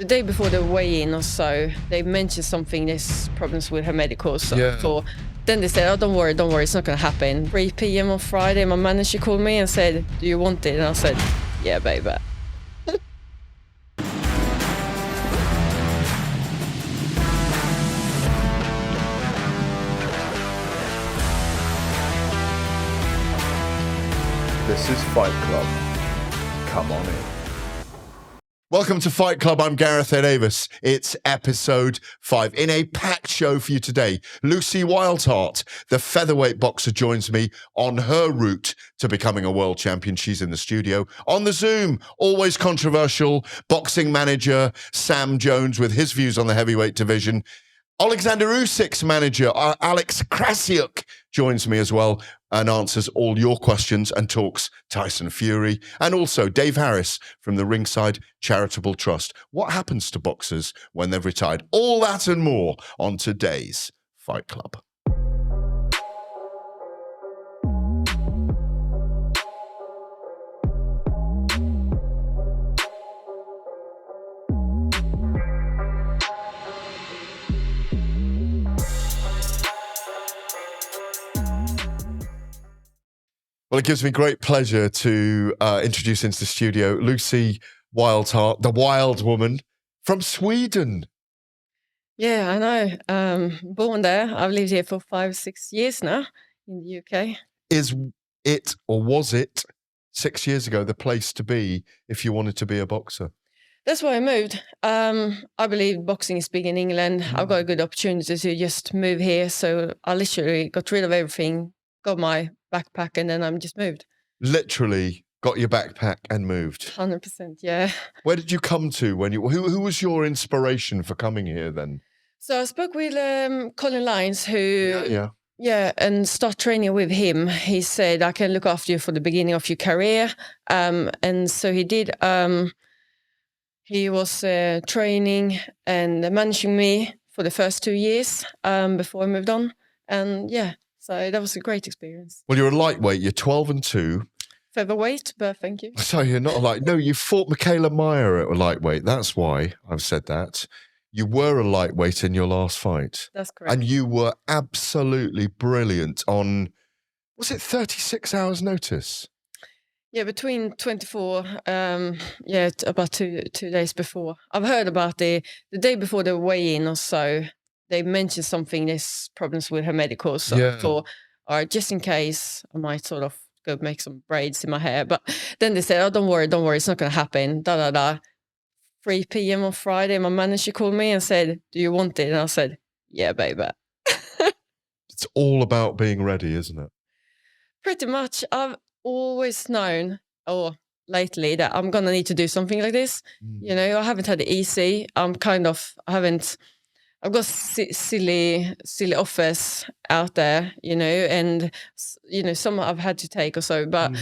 the day before the weigh-in or so, they mentioned something, there's problems with her medical. So then they said, oh, don't worry, it's not going to happen. 3 p.m. on Friday, my manager called me and said, do you want it? And I said, yeah, baby. This is Fight Club. Come on in. Welcome to Fight Club. I'm Gareth A. Davies. It's episode 5. In a packed show for you today, Lucy Wildheart, the featherweight boxer, joins me on her route to becoming a world champion. She's in the studio. On the Zoom, always controversial, boxing manager Sam Jones with his views on the heavyweight division. Oleksandr Usyk's manager, Krassyuk, joins me as well and answers all your questions and talks Tyson Fury. And also Dave Harris from the Ringside Charitable Trust. What happens to boxers when they've retired? All that and more on today's Fight Club. Well, it gives me great pleasure to introduce into the studio Lucy Wildheart, the wild woman from Sweden. Yeah, I know. Born there. I've lived here for 5-6 years now in the UK. Is it, or was it, 6 years ago, the place to be if you wanted to be a boxer? That's why I moved. I believe boxing is big in England. I've got a good opportunity to just move here. So I literally got rid of everything, got my backpack, and then I'm just moved. Literally got your backpack and moved. 100%, yeah. Where did you come to when you? Who was your inspiration for coming here then? So I spoke with Colin Lyons, who and start training with him. He said, I can look after you for the beginning of your career, and so he did. He was training and managing me for the first 2 years before I moved on, and so that was a great experience. Well, you're a lightweight. You're 12-2. Featherweight, but thank you. So you're not no, you fought Michaela Meyer at a lightweight. That's why I've said that. You were a lightweight in your last fight. That's correct. And you were absolutely brilliant on, was it 36 hours notice? Yeah, between 24, about two days before. I've heard about the day before the weigh-in or so, they mentioned something, there's problems with her medical. So I thought, all right, just in case, I might sort of go make some braids in my hair. But then they said, oh, don't worry, it's not going to happen. 3 p.m. on Friday, my manager called me and said, do you want it? And I said, yeah, baby. It's all about being ready, isn't it? Pretty much. I've always known, or lately, that I'm going to need to do something like this. You know, I haven't had it easy. I've got silly offers out there, you know, and, you know, some I've had to take or so, but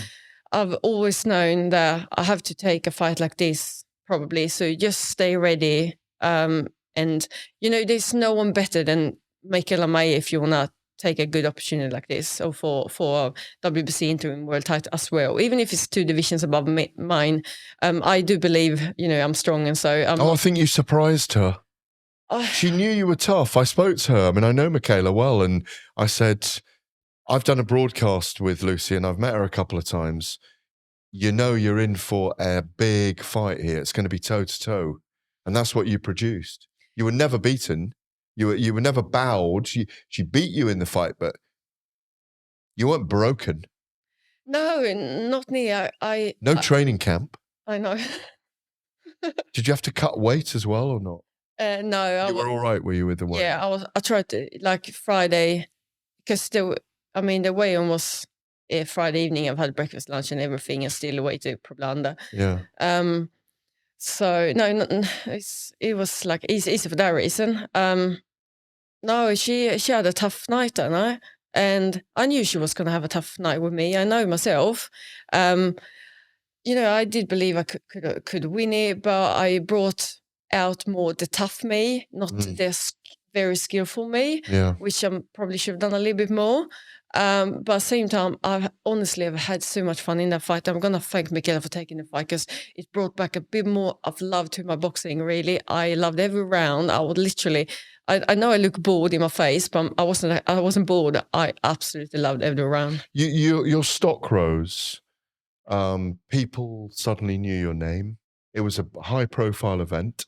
I've always known that I have to take a fight like this, probably. So just stay ready. And, you know, there's no one better than Michaela Meyer if you want to take a good opportunity like this, or for WBC interim world title as well. Even if it's 2 divisions above mine, I do believe, you know, I'm strong. And so... I think you surprised her. She knew you were tough. I spoke to her. I mean, I know Michaela well, and I said, I've done a broadcast with Lucy and I've met her a couple of times. You know you're in for a big fight here. It's going to be toe-to-toe. And that's what you produced. You were never beaten. You were never bowed. She beat you in the fight, but you weren't broken. No, not me. No training camp. I know. Did you have to cut weight as well or not? No. You were all right, were you, with the weight? Yeah, I tried to, like Friday, because the weigh-in was Friday evening. I've had breakfast, lunch and everything, and still weighed probably under. Yeah. So no, it was like easy for that reason. No, she had a tough night, I know, and I knew she was going to have a tough night with me. I know myself. You know, I did believe I could win it, but I brought out more the tough me, not the very skillful me, which I probably should have done a little bit more. But at the same time, I've had so much fun in that fight. I'm going to thank Michaela for taking the fight because it brought back a bit more of love to my boxing, really. I loved every round. I would literally, I know I look bored in my face, but I wasn't bored. I absolutely loved every round. Your stock rose. People suddenly knew your name. It was a high-profile event.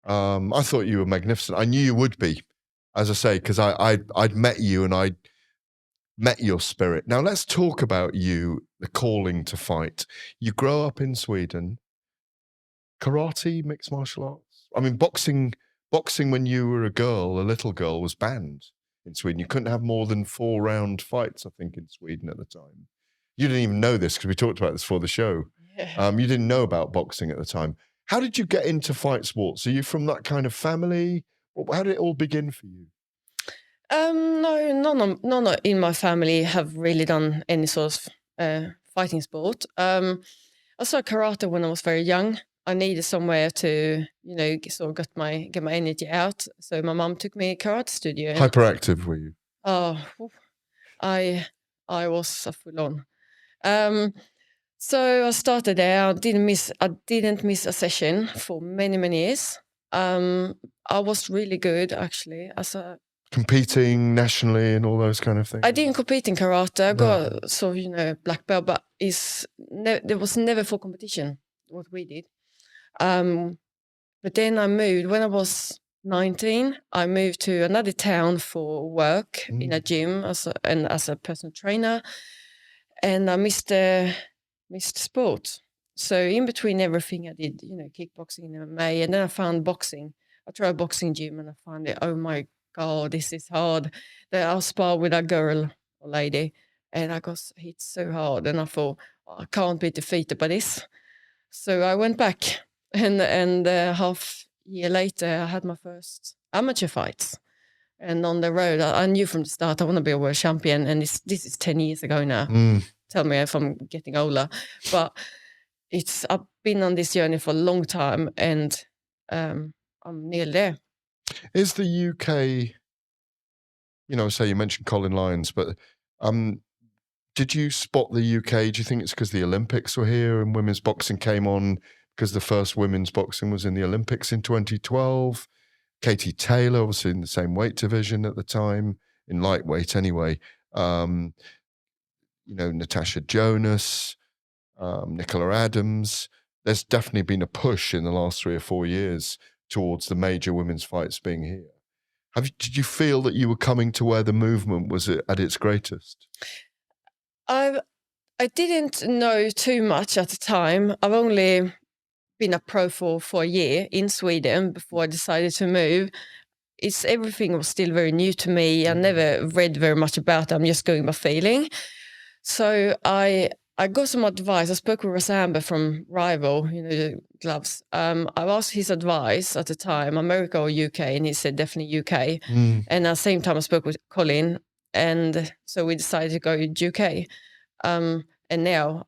I thought you were magnificent. I knew you would be, as I say, because I'd met you and I'd met your spirit. Now let's talk about you, the calling to fight. You grow up in Sweden. Karate, mixed martial arts. I mean, boxing when you were a little girl, was banned in Sweden. You couldn't have more than 4-round fights, I think, in Sweden at the time. You didn't even know this because we talked about this before the show. Yeah. You didn't know about boxing at the time. How did you get into fight sports? Are you from that kind of family? How did it all begin for you? No, none in my family have really done any sort of fighting sport. I saw karate when I was very young. I needed somewhere to, sort of get my energy out. So my mom took me to karate studio. Hyperactive, were you? Oh, I was full on. So I started there. I didn't miss a session for many years. I was really good actually as a competing nationally and all those kind of things. I didn't compete in karate. I got black belt, but there was never for competition what we did. But then I moved when I was 19. I moved to another town for work in a gym as a personal trainer, and I missed sport. So in between everything, I did kickboxing and MMA, and then I found boxing. I tried a boxing gym, and I found it. Oh my God, this is hard. Then I'll spar with a girl or lady, and I got hit so hard, and I thought, I can't be defeated by this. So I went back, and half year later, I had my first amateur fights. And on the road, I knew from the start I want to be a world champion, and this is 10 years ago now. Tell me if I'm getting older, but I've been on this journey for a long time, and I'm nearly there. Is the UK, say you mentioned Colin Lyons, but did you spot the UK? Do you think it's because the Olympics were here and women's boxing came on because the first women's boxing was in the Olympics in 2012? Katie Taylor was in the same weight division at the time, in lightweight anyway. Natasha Jonas, Nicola Adams. There's definitely been a push in the last 3 or 4 years towards the major women's fights being here. Did you feel that you were coming to where the movement was at its greatest? I didn't know too much at the time. I've only been a pro for a year in Sweden before I decided to move. Everything was still very new to me. I never read very much about it. I'm just going by feeling. So I got some advice. I spoke with Rosamber from Rival, the gloves. I asked his advice at the time, America or UK, and he said definitely UK. And at the same time, I spoke with Colin, and so we decided to go to UK. And now,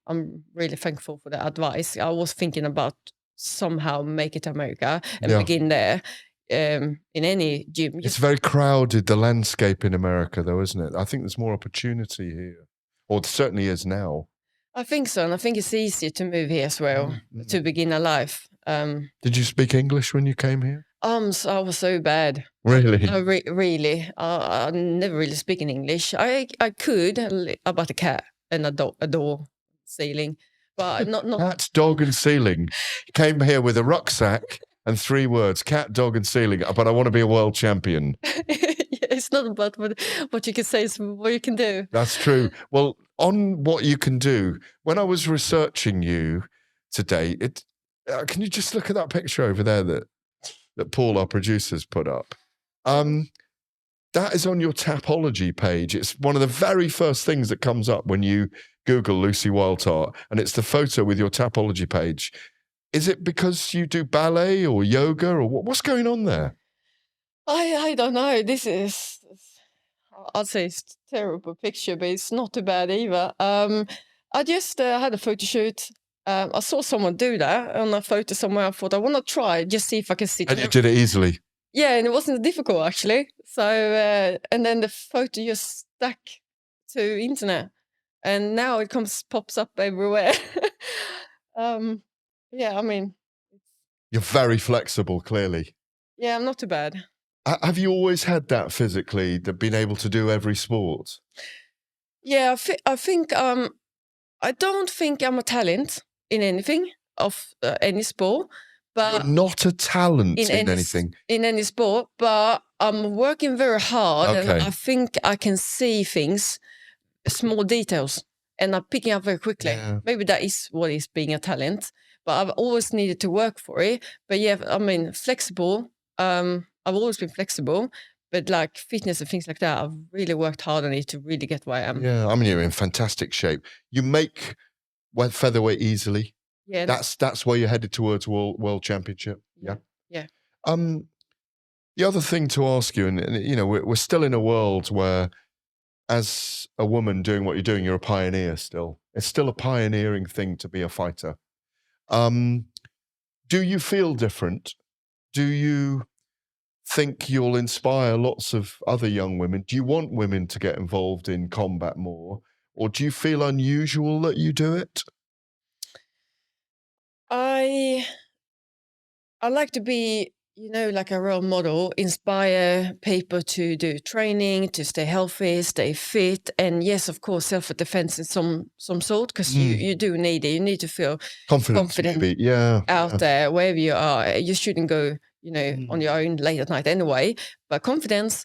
I'm really thankful for the advice. I was thinking about somehow make it to America and begin there. In any gym. It's very crowded, the landscape in America, though, isn't it? I think there's more opportunity here, or it certainly is now. I think so, and I think it's easier to move here as well, to begin a life. Did you speak English when you came here? So I was so bad. Really? Really. I never really speak in English. I could about a cat and a door, ceiling, but not cat, dog, and ceiling. Came here with a rucksack and 3 words: cat, dog, and ceiling. But I want to be a world champion. It's not about what you can say; it's what you can do. That's true. Well, on what you can do, when I was researching you today, can you just look at that picture over there that Paul, our producer's put up? That is on your Tapology page. It's one of the very first things that comes up when you Google Lucy Wildheart, and it's the photo with your Tapology page. Is it because you do ballet or yoga, or what's going on there? I don't know. I'd say it's a terrible picture, but it's not too bad either. I just had a photo shoot. I saw someone do that on a photo somewhere. I thought I want to try, just see if I can sit. And you did it easily. Yeah, and it wasn't difficult actually. So and then the photo just stuck to internet, and now it pops up everywhere. Yeah, I mean, You're very flexible, clearly. yeah, I'm not too bad. Have you always had that physically, that been able to do every sport? Yeah, I think I don't think I'm a talent in anything of any sport, You're but not a talent in anything. in any sport, but I'm working very hard, and Okay. I think I can see things, small details, and I'm picking up very quickly. Yeah. Maybe that is what is being a talent, but I've always needed to work for it. But yeah, I mean, flexible. I've always been flexible, but like fitness and things like that, I've really worked hard on it to really get where I am. Yeah, I mean, you're in fantastic shape. You make featherweight easily. Yeah, That's where you're headed towards world championship. Yeah. yeah. The other thing to ask you, and you know, we're still in a world where, as a woman doing what you're doing, you're a pioneer still. It's still a pioneering thing to be a fighter. Do you feel different? Do you think you'll inspire lots of other young women? Do you want women to get involved in combat more? Or do you feel unusual that you do it? I like to be, like a role model, inspire people to do training, to stay healthy, stay fit, and yes, of course, self-defense in some sort, because you do need it. You need to feel confident maybe. Yeah. out there wherever you are. You shouldn't go, on your own late at night anyway. But confidence,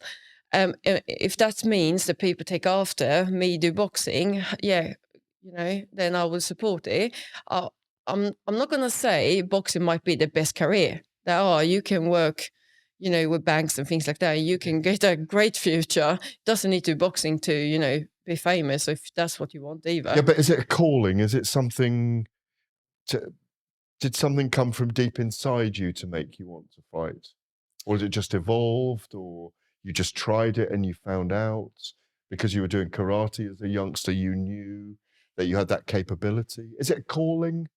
if that means that people take after me do boxing, yeah, then I will support it. I'm not gonna say boxing might be the best career. You can work, with banks and things like that. You can get a great future. Doesn't need to be boxing to, be famous if that's what you want either. Yeah, but is it a calling? Is it something did something come from deep inside you to make you want to fight? Or has it just evolved, or you just tried it and you found out because you were doing karate as a youngster, you knew that you had that capability? Is it a calling?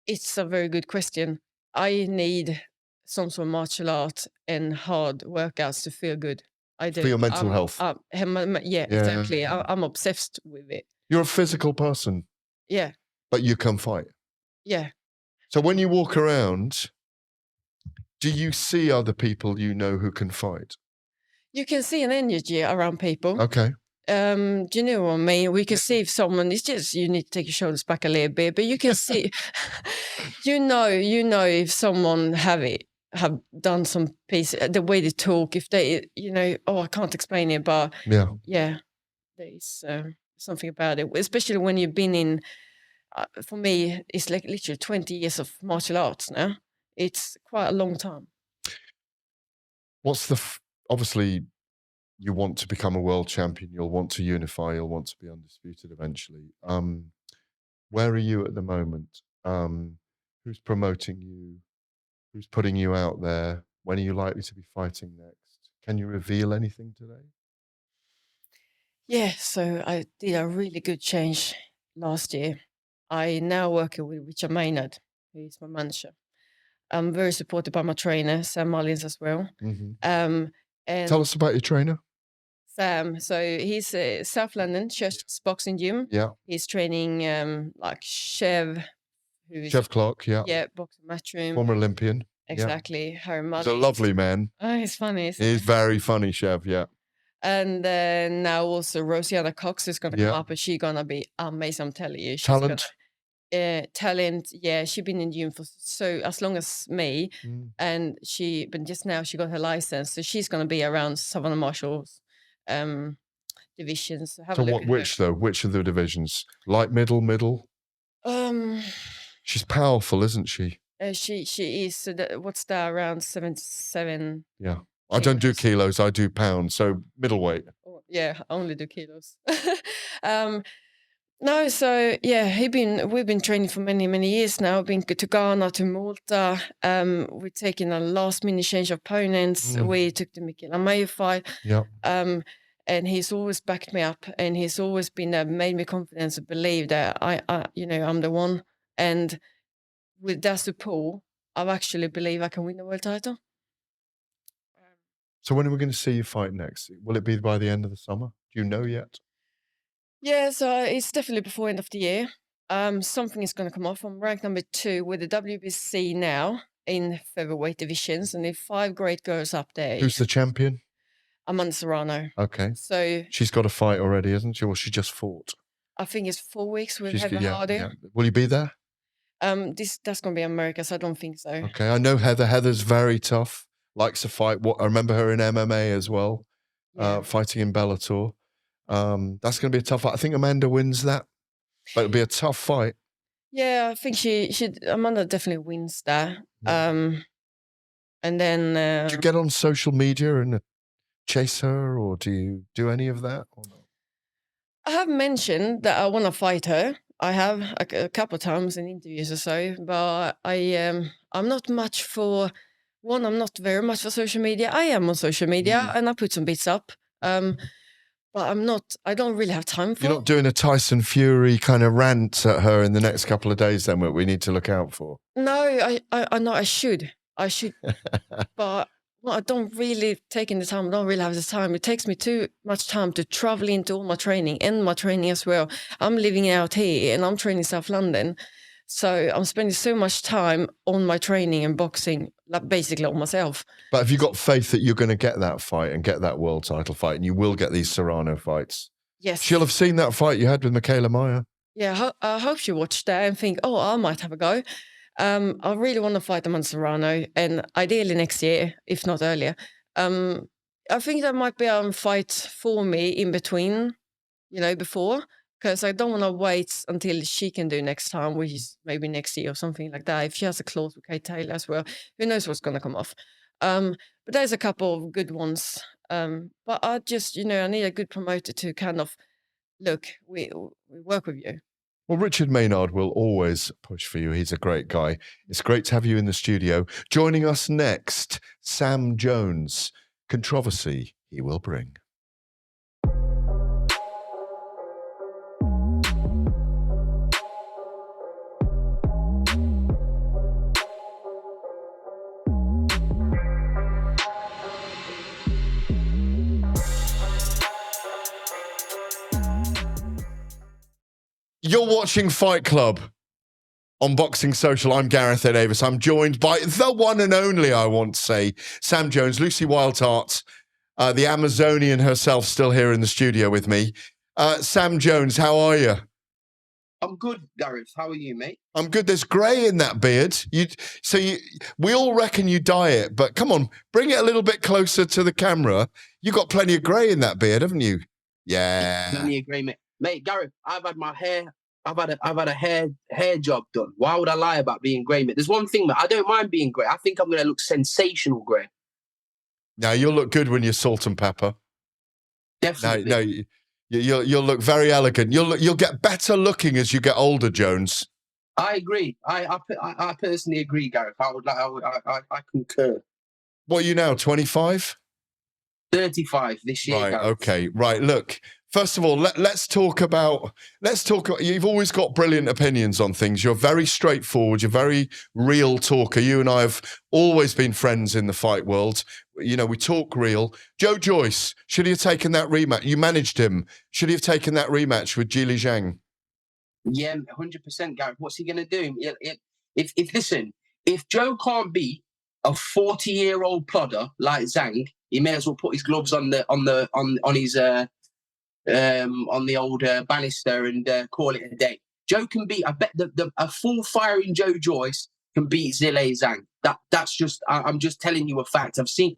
It's a very good question. I need some sort of martial art and hard workouts to feel good. I do. For your mental health? Yeah, exactly. I'm obsessed with it. You're a physical person, Yeah, but you can fight. yeah. So when you walk around, do you see other people you know who can fight? You can see an energy around people. Okay. Do you know what I mean? We can see if someone, it's just, you need to take your shoulders back a little bit, but you can see, you know if someone have done some piece, the way they talk, if they, I can't explain it, but yeah, there is something about it, especially when you've been in, for me, it's like literally 20 years of martial arts now. It's quite a long time. What's obviously, you want to become a world champion, you'll want to unify, you'll want to be undisputed eventually. Where are you at the moment? Who's promoting you? Who's putting you out there? When are you likely to be fighting next? Can you reveal anything today? Yeah, so I did a really good change last year. I now work with Richard Maynard, who is my manager. I'm very supported by my trainer, Sam Mullins, as well. And Tell us about your trainer. Sam. So he's South London Church's boxing gym. Yeah. He's training like Chev, Chev Clark, yeah. Yeah, boxing matchroom. Former Olympian. Exactly. Yeah. Her mother. He's a lovely man. Oh, he's funny. He's very funny, Chev, yeah. And then now also Rosianna Cox is going to come up, and she's going to be amazing, I'm telling you. She's Talent. Talent, yeah. She's been in gym for as long as me, and but just now she got her license, so she's going to be around Savannah Marshall's divisions. So which though? Which of the divisions? Light, middle? She's powerful, isn't she? She is. So what's that? Around 77. Yeah. Kilos. I don't do kilos. I do pounds. So middleweight. Oh, yeah, I only do kilos. No, so yeah, we've been training for many years now. Been to Ghana, to Malta. We've taken a last minute change of opponents. We took the Michaela Mayo fight. Yeah. And he's always backed me up, and he's always been made me confidence to believe that I'm the one. And with that support, I actually believe I can win the world title. So when are we going to see you fight next? Will it be by the end of the summer? Do you know yet? Yeah, so it's definitely before end of the year. Something is going to come off. I'm ranked number 2 with the WBC now in featherweight divisions, and there are 5 great girls up there. Who's the champion? Amanda Serrano. Okay. So she's got a fight already, hasn't she? Or she just fought? I think it's 4 weeks with Heather Hardy. Yeah. Will you be there? That's going to be America, so I don't think so. Okay, I know Heather. Heather's very tough. Likes to fight. I remember her in MMA as well, fighting in Bellator. That's going to be a tough fight. I think Amanda wins that, but it'll be a tough fight. Yeah, I think Amanda definitely wins that. Yeah. And then... do you get on social media and chase her, or do you do any of that? Or no? I have mentioned that I want to fight her. I have a couple of times in interviews or so, but I'm not much for... One, I'm not very much for social media. I am on social media and I put some bits up. But I don't really have time for it. You're not doing a Tyson Fury kind of rant at her in the next couple of days then, what we need to look out for? No, I know I should. But I don't really take in the time. I don't really have the time. It takes me too much time to travel into all my training and my training as well. I'm living out here and I'm training South London. So I'm spending so much time on my training and boxing, like basically on myself. But have you got faith that you're going to get that fight and get that world title fight, and you will get these Serrano fights? Yes. She'll have seen that fight you had with Michaela Meyer. Yeah, I hope she watched that and think, oh, I might have a go. I really want to fight Amanda Serrano, and ideally next year, if not earlier. I think that might be a fight for me in between, before. Because I don't want to wait until she can do next time, which is maybe next year or something like that. If she has a clause with Kate Taylor as well, who knows what's going to come off. But there's a couple of good ones. But I just, I need a good promoter to kind of, look, we work with you. Well, Richard Maynard will always push for you. He's a great guy. It's great to have you in the studio. Joining us next, Sam Jones. Controversy he will bring. You're watching Fight Club on Boxing Social. I'm Gareth A. Davies. I'm joined by the one and only, I want to say, Sam Jones, Lucy Wildheart, the Amazonian herself, still here in the studio with me. Sam Jones, how are you? I'm good, Gareth. How are you, mate? I'm good. There's grey in that beard. We all reckon you dye it, but come on, bring it a little bit closer to the camera. You got plenty of grey in that beard, haven't you? Yeah. Plenty of grey, mate. Mate, Gareth, I've had my hair. I've had a hair job done. Why would I lie about being grey, mate? There's one thing, mate. I don't mind being grey. I think I'm going to look sensational grey. No, you'll look good when you're salt and pepper. Definitely. No, you'll look very elegant. You'll get better looking as you get older, Jones. I agree. I personally agree, Gareth. I concur. What are you now? 25? 35 this year. Right. Gareth. Okay. Right. Look. First of all, let's talk about. You've always got brilliant opinions on things. You're very straightforward. You're a very real talker. You and I have always been friends in the fight world. We talk real. Joe Joyce, should he have taken that rematch? You managed him. Should he have taken that rematch with Jili Zhang? Yeah, 100%, Gareth. What's he going to do? If Joe can't beat a 40-year-old plodder like Zhang, he may as well put his gloves on the old banister and call it a day. Joe can beat. I bet a full firing Joe Joyce can beat Zhilei Zhang. That's just. I'm just telling you a fact. I've seen.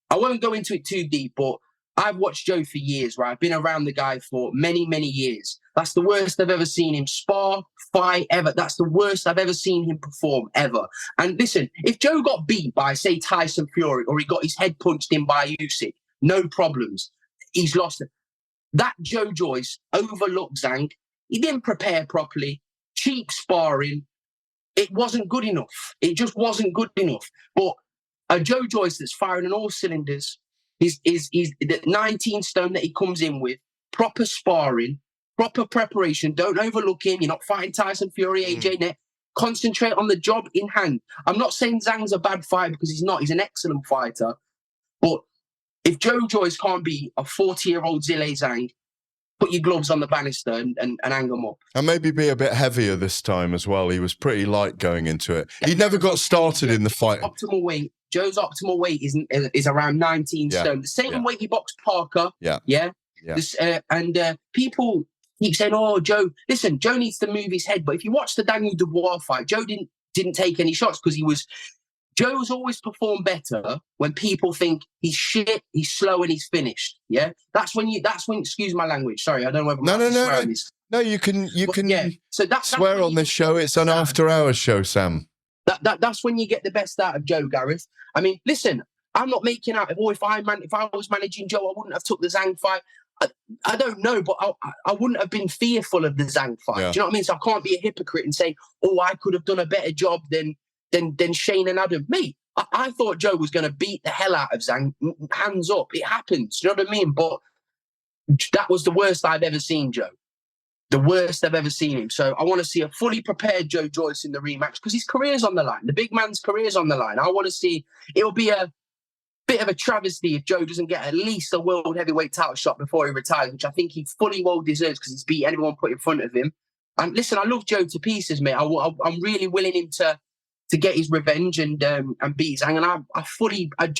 I won't go into it too deep, but I've watched Joe for years. Right, I've been around the guy for many, many years. That's the worst I've ever seen him spar, fight ever. That's the worst I've ever seen him perform ever. And listen, if Joe got beat by, say, Tyson Fury, or he got his head punched in by Usyk, no problems. He's lost it. That Joe Joyce overlooked Zhang. He didn't prepare properly. Cheap sparring. It wasn't good enough. It just wasn't good enough. But a Joe Joyce that's firing on all cylinders, is the 19 stone that he comes in with, proper sparring, proper preparation. Don't overlook him. You're not fighting Tyson Fury, AJ Net. Concentrate on the job in hand. I'm not saying Zhang's a bad fighter, because he's not. He's an excellent fighter. But If Joe Joyce can't beat a 40-year-old Zhilei Zhang, put your gloves on the banister and hang them up. And maybe be a bit heavier this time as well. He was pretty light going into it. He never got started in the fight. Joe's optimal weight is around 19 stone. The same weight he boxed Parker. People keep saying, "Oh, Joe, listen, Joe needs to move his head." But if you watch the Daniel Dubois fight, Joe didn't take any shots because Joe's always performed better when people think he's shit, he's slow, and he's finished. Yeah, that's when. Excuse my language. Sorry, I don't know whether No, you can So swear on this show. It's an after-hours show, Sam. That's when you get the best out of Joe, Gareth. I mean, listen, I'm not making out. If I was managing Joe, I wouldn't have took the Zhang fight. I don't know, but I wouldn't have been fearful of the Zhang fight. Do you know what I mean? So I can't be a hypocrite and say, "Oh, I could have done a better job than Shane and Adam." Mate, I thought Joe was going to beat the hell out of Zhang. Hands up, it happens. Do you know what I mean? But that was the worst I've ever seen Joe. The worst I've ever seen him. So I want to see a fully prepared Joe Joyce in the rematch because his career's on the line. The big man's career's on the line. I want to see. It'll be a bit of a travesty if Joe doesn't get at least a world heavyweight title shot before he retires, which I think he fully well deserves because he's beat anyone put in front of him. And listen, I love Joe to pieces, mate. I'm really willing him to get his revenge and beat Zhang. And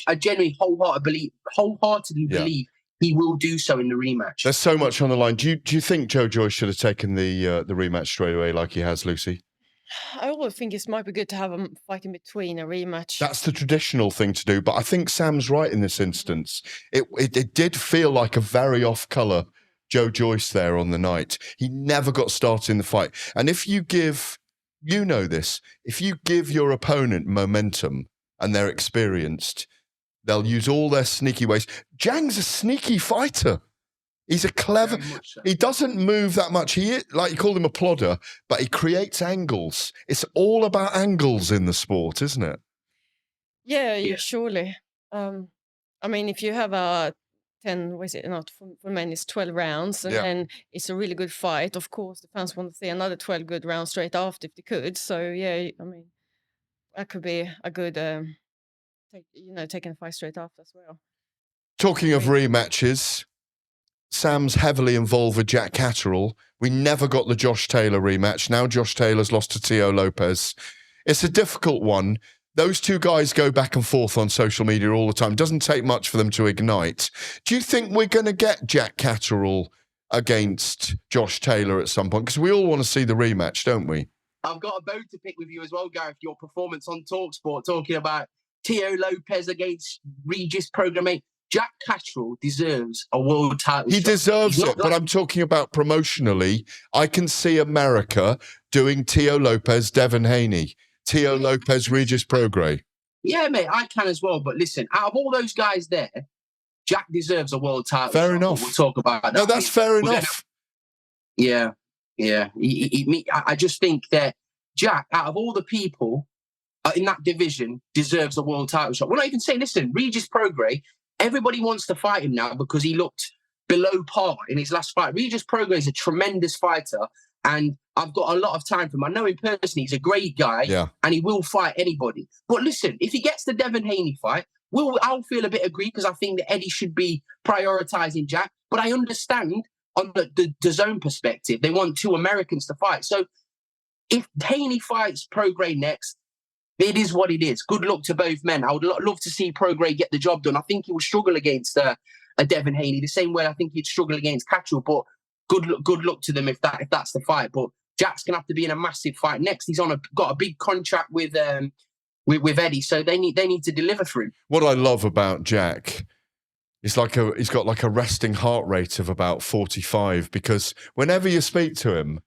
I genuinely wholeheartedly believe he will do so in the rematch. There's so much on the line. Do you think Joe Joyce should have taken the rematch straight away like he has, Lucy? I always think it might be good to have a fight in between a rematch. That's the traditional thing to do, but I think Sam's right in this instance. It did feel like a very off-colour Joe Joyce there on the night. He never got started in the fight. And if you give, you know this, if you give your opponent momentum and they're experienced, they'll use all their sneaky ways. Zhang's a sneaky fighter. He's a clever. So. He doesn't move that much. Like you call him a plodder, but he creates angles. It's all about angles in the sport, isn't it? Yeah. Surely. I mean, if you have a 10, was it not for men? It's 12 rounds, and then it's a really good fight. Of course, the fans want to see another 12 good rounds straight after if they could. So I mean, that could be a good. Taking a fight straight after as well. Talking of rematches, Sam's heavily involved with Jack Catterall. We never got the Josh Taylor rematch. Now Josh Taylor's lost to Teo Lopez. It's a difficult one. Those two guys go back and forth on social media all the time. Doesn't take much for them to ignite. Do you think we're going to get Jack Catterall against Josh Taylor at some point? Because we all want to see the rematch, don't we? I've got a bone to pick with you as well, Gareth. Your performance on TalkSport talking about Teo Lopez against Regis Programe. Jack Catterall deserves a world title. He deserves it, but I'm talking about promotionally. I can see America doing Teo Lopez, Devin Haney, Teo Lopez, Regis Prograis. Yeah, mate, I can as well. But listen, out of all those guys there, Jack deserves a world title. Fair enough. We'll talk about that. No, that's fair enough. Yeah. I just think that Jack, out of all the people in that division, deserves a world title shot. We're not even saying, listen, Regis Prograis, everybody wants to fight him now because he looked below par in his last fight. Regis Prograis is a tremendous fighter, and I've got a lot of time for him. I know him personally. He's a great guy, and he will fight anybody. But listen, if he gets the Devin Haney fight, I'll feel a bit aggrieved because I think that Eddie should be prioritising Jack. But I understand on the DAZN perspective, they want two Americans to fight. So if Haney fights Prograis next, it is what it is. Good luck to both men. I would love to see Prograis get the job done. I think he will struggle against a Devin Haney the same way I think he'd struggle against Catterall. But good luck to them if that's the fight. But Jack's gonna have to be in a massive fight next. He's got a big contract with Eddie, so they need to deliver for him. What I love about Jack is he's got like a resting heart rate of about 45, because whenever you speak to him,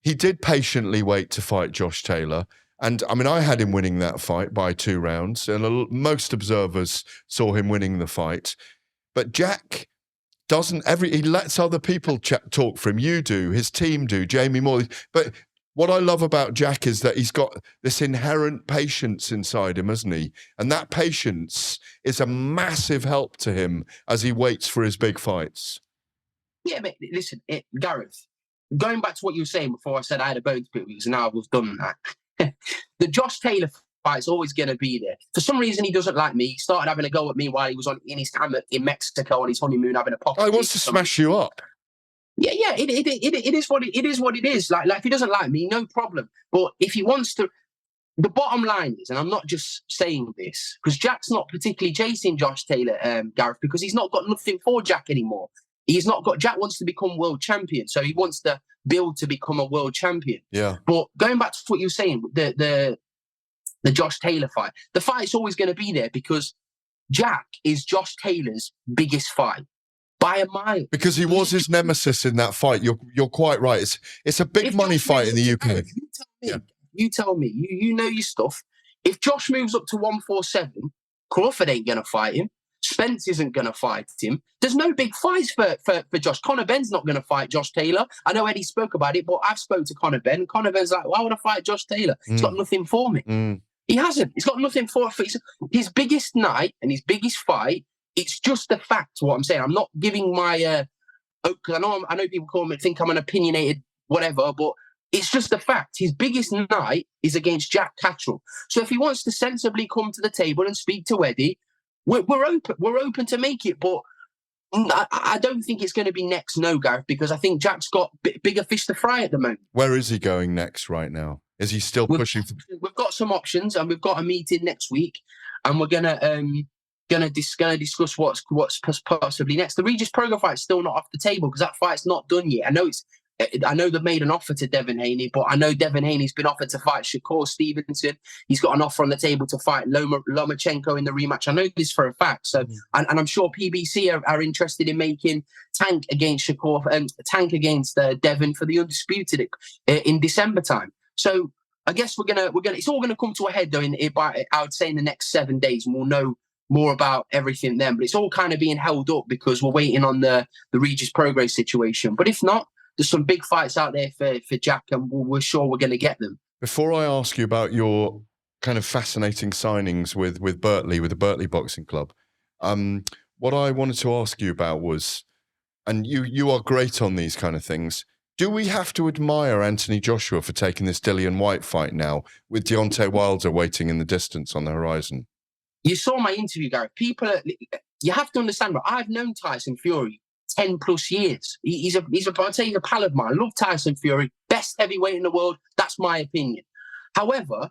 he did patiently wait to fight Josh Taylor. And I mean, I had him winning that fight by 2 rounds, and most observers saw him winning the fight. But Jack doesn't he lets other people talk for him. You do, his team do, Jamie Moore. But what I love about Jack is that he's got this inherent patience inside him, hasn't he? And that patience is a massive help to him as he waits for his big fights. Yeah, but listen, Gareth, going back to what you were saying before I said I had a bone to pick with, because now I've done that. The Josh Taylor fight's always going to be there. For some reason, he doesn't like me. He started having a go at me while he was in his hammock in Mexico on his honeymoon, having a pop. Oh, he wants to smash you up. Yeah, it is what it is. Like if he doesn't like me, no problem. But if he wants to, the bottom line is, and I'm not just saying this because Jack's not particularly chasing Josh Taylor, Gareth, because he's not got nothing for Jack anymore. Jack wants to become world champion, so he wants to build to become a world champion. Yeah. But going back to what you were saying, the Josh Taylor fight, the fight's always going to be there because Jack is Josh Taylor's biggest fight by a mile. Because he was his nemesis in that fight. You're quite right. It's a big money fight in the UK. You tell me. You know your stuff. If Josh moves up to 147, Crawford ain't going to fight him. Spence isn't going to fight him. There's no big fights for Josh. Conor Benn's not going to fight Josh Taylor. I know Eddie spoke about it, but I've spoke to Conor Benn. Conor Benn's like, why would I fight Josh Taylor? He's got nothing for me. He hasn't. He's got nothing for his biggest night and his biggest fight. It's just the fact, what I'm saying. I'm not giving my... because I know people think I'm an opinionated whatever, but it's just the fact. His biggest night is against Jack Catterall. So if he wants to sensibly come to the table and speak to Eddie, we're open. We're open to make it, but I don't think it's going to be next, no, Gareth, because I think Jack's got bigger fish to fry at the moment. Where is he going next right now? Is he still pushing? We've got some options, and we've got a meeting next week, and we're gonna discuss what's possibly next. The Regis Prograis fight's still not off the table because that fight's not done yet. I know they've made an offer to Devin Haney, but I know Devin Haney's been offered to fight Shakur Stevenson. He's got an offer on the table to fight Lomachenko in the rematch. I know this for a fact. So, and I'm sure PBC are interested in making Tank against Shakur and Tank against Devin for the Undisputed in December time. So I guess we're gonna. It's all gonna come to a head though. I would say in the next 7 days, and we'll know more about everything then. But it's all kind of being held up because we're waiting on the Regis Prograis situation. But if not, there's some big fights out there for Jack, and we're sure we're going to get them. Before I ask you about your kind of fascinating signings with the Bertley Boxing Club, what I wanted to ask you about was, and you are great on these kind of things, do we have to admire Anthony Joshua for taking this Dillian Whyte fight now with Deontay Wilder waiting in the distance on the horizon? You saw my interview, Gareth. You have to understand, but I've known Tyson Fury 10 plus years. He's a pal of mine. I love Tyson Fury, best heavyweight in the world. That's my opinion. However,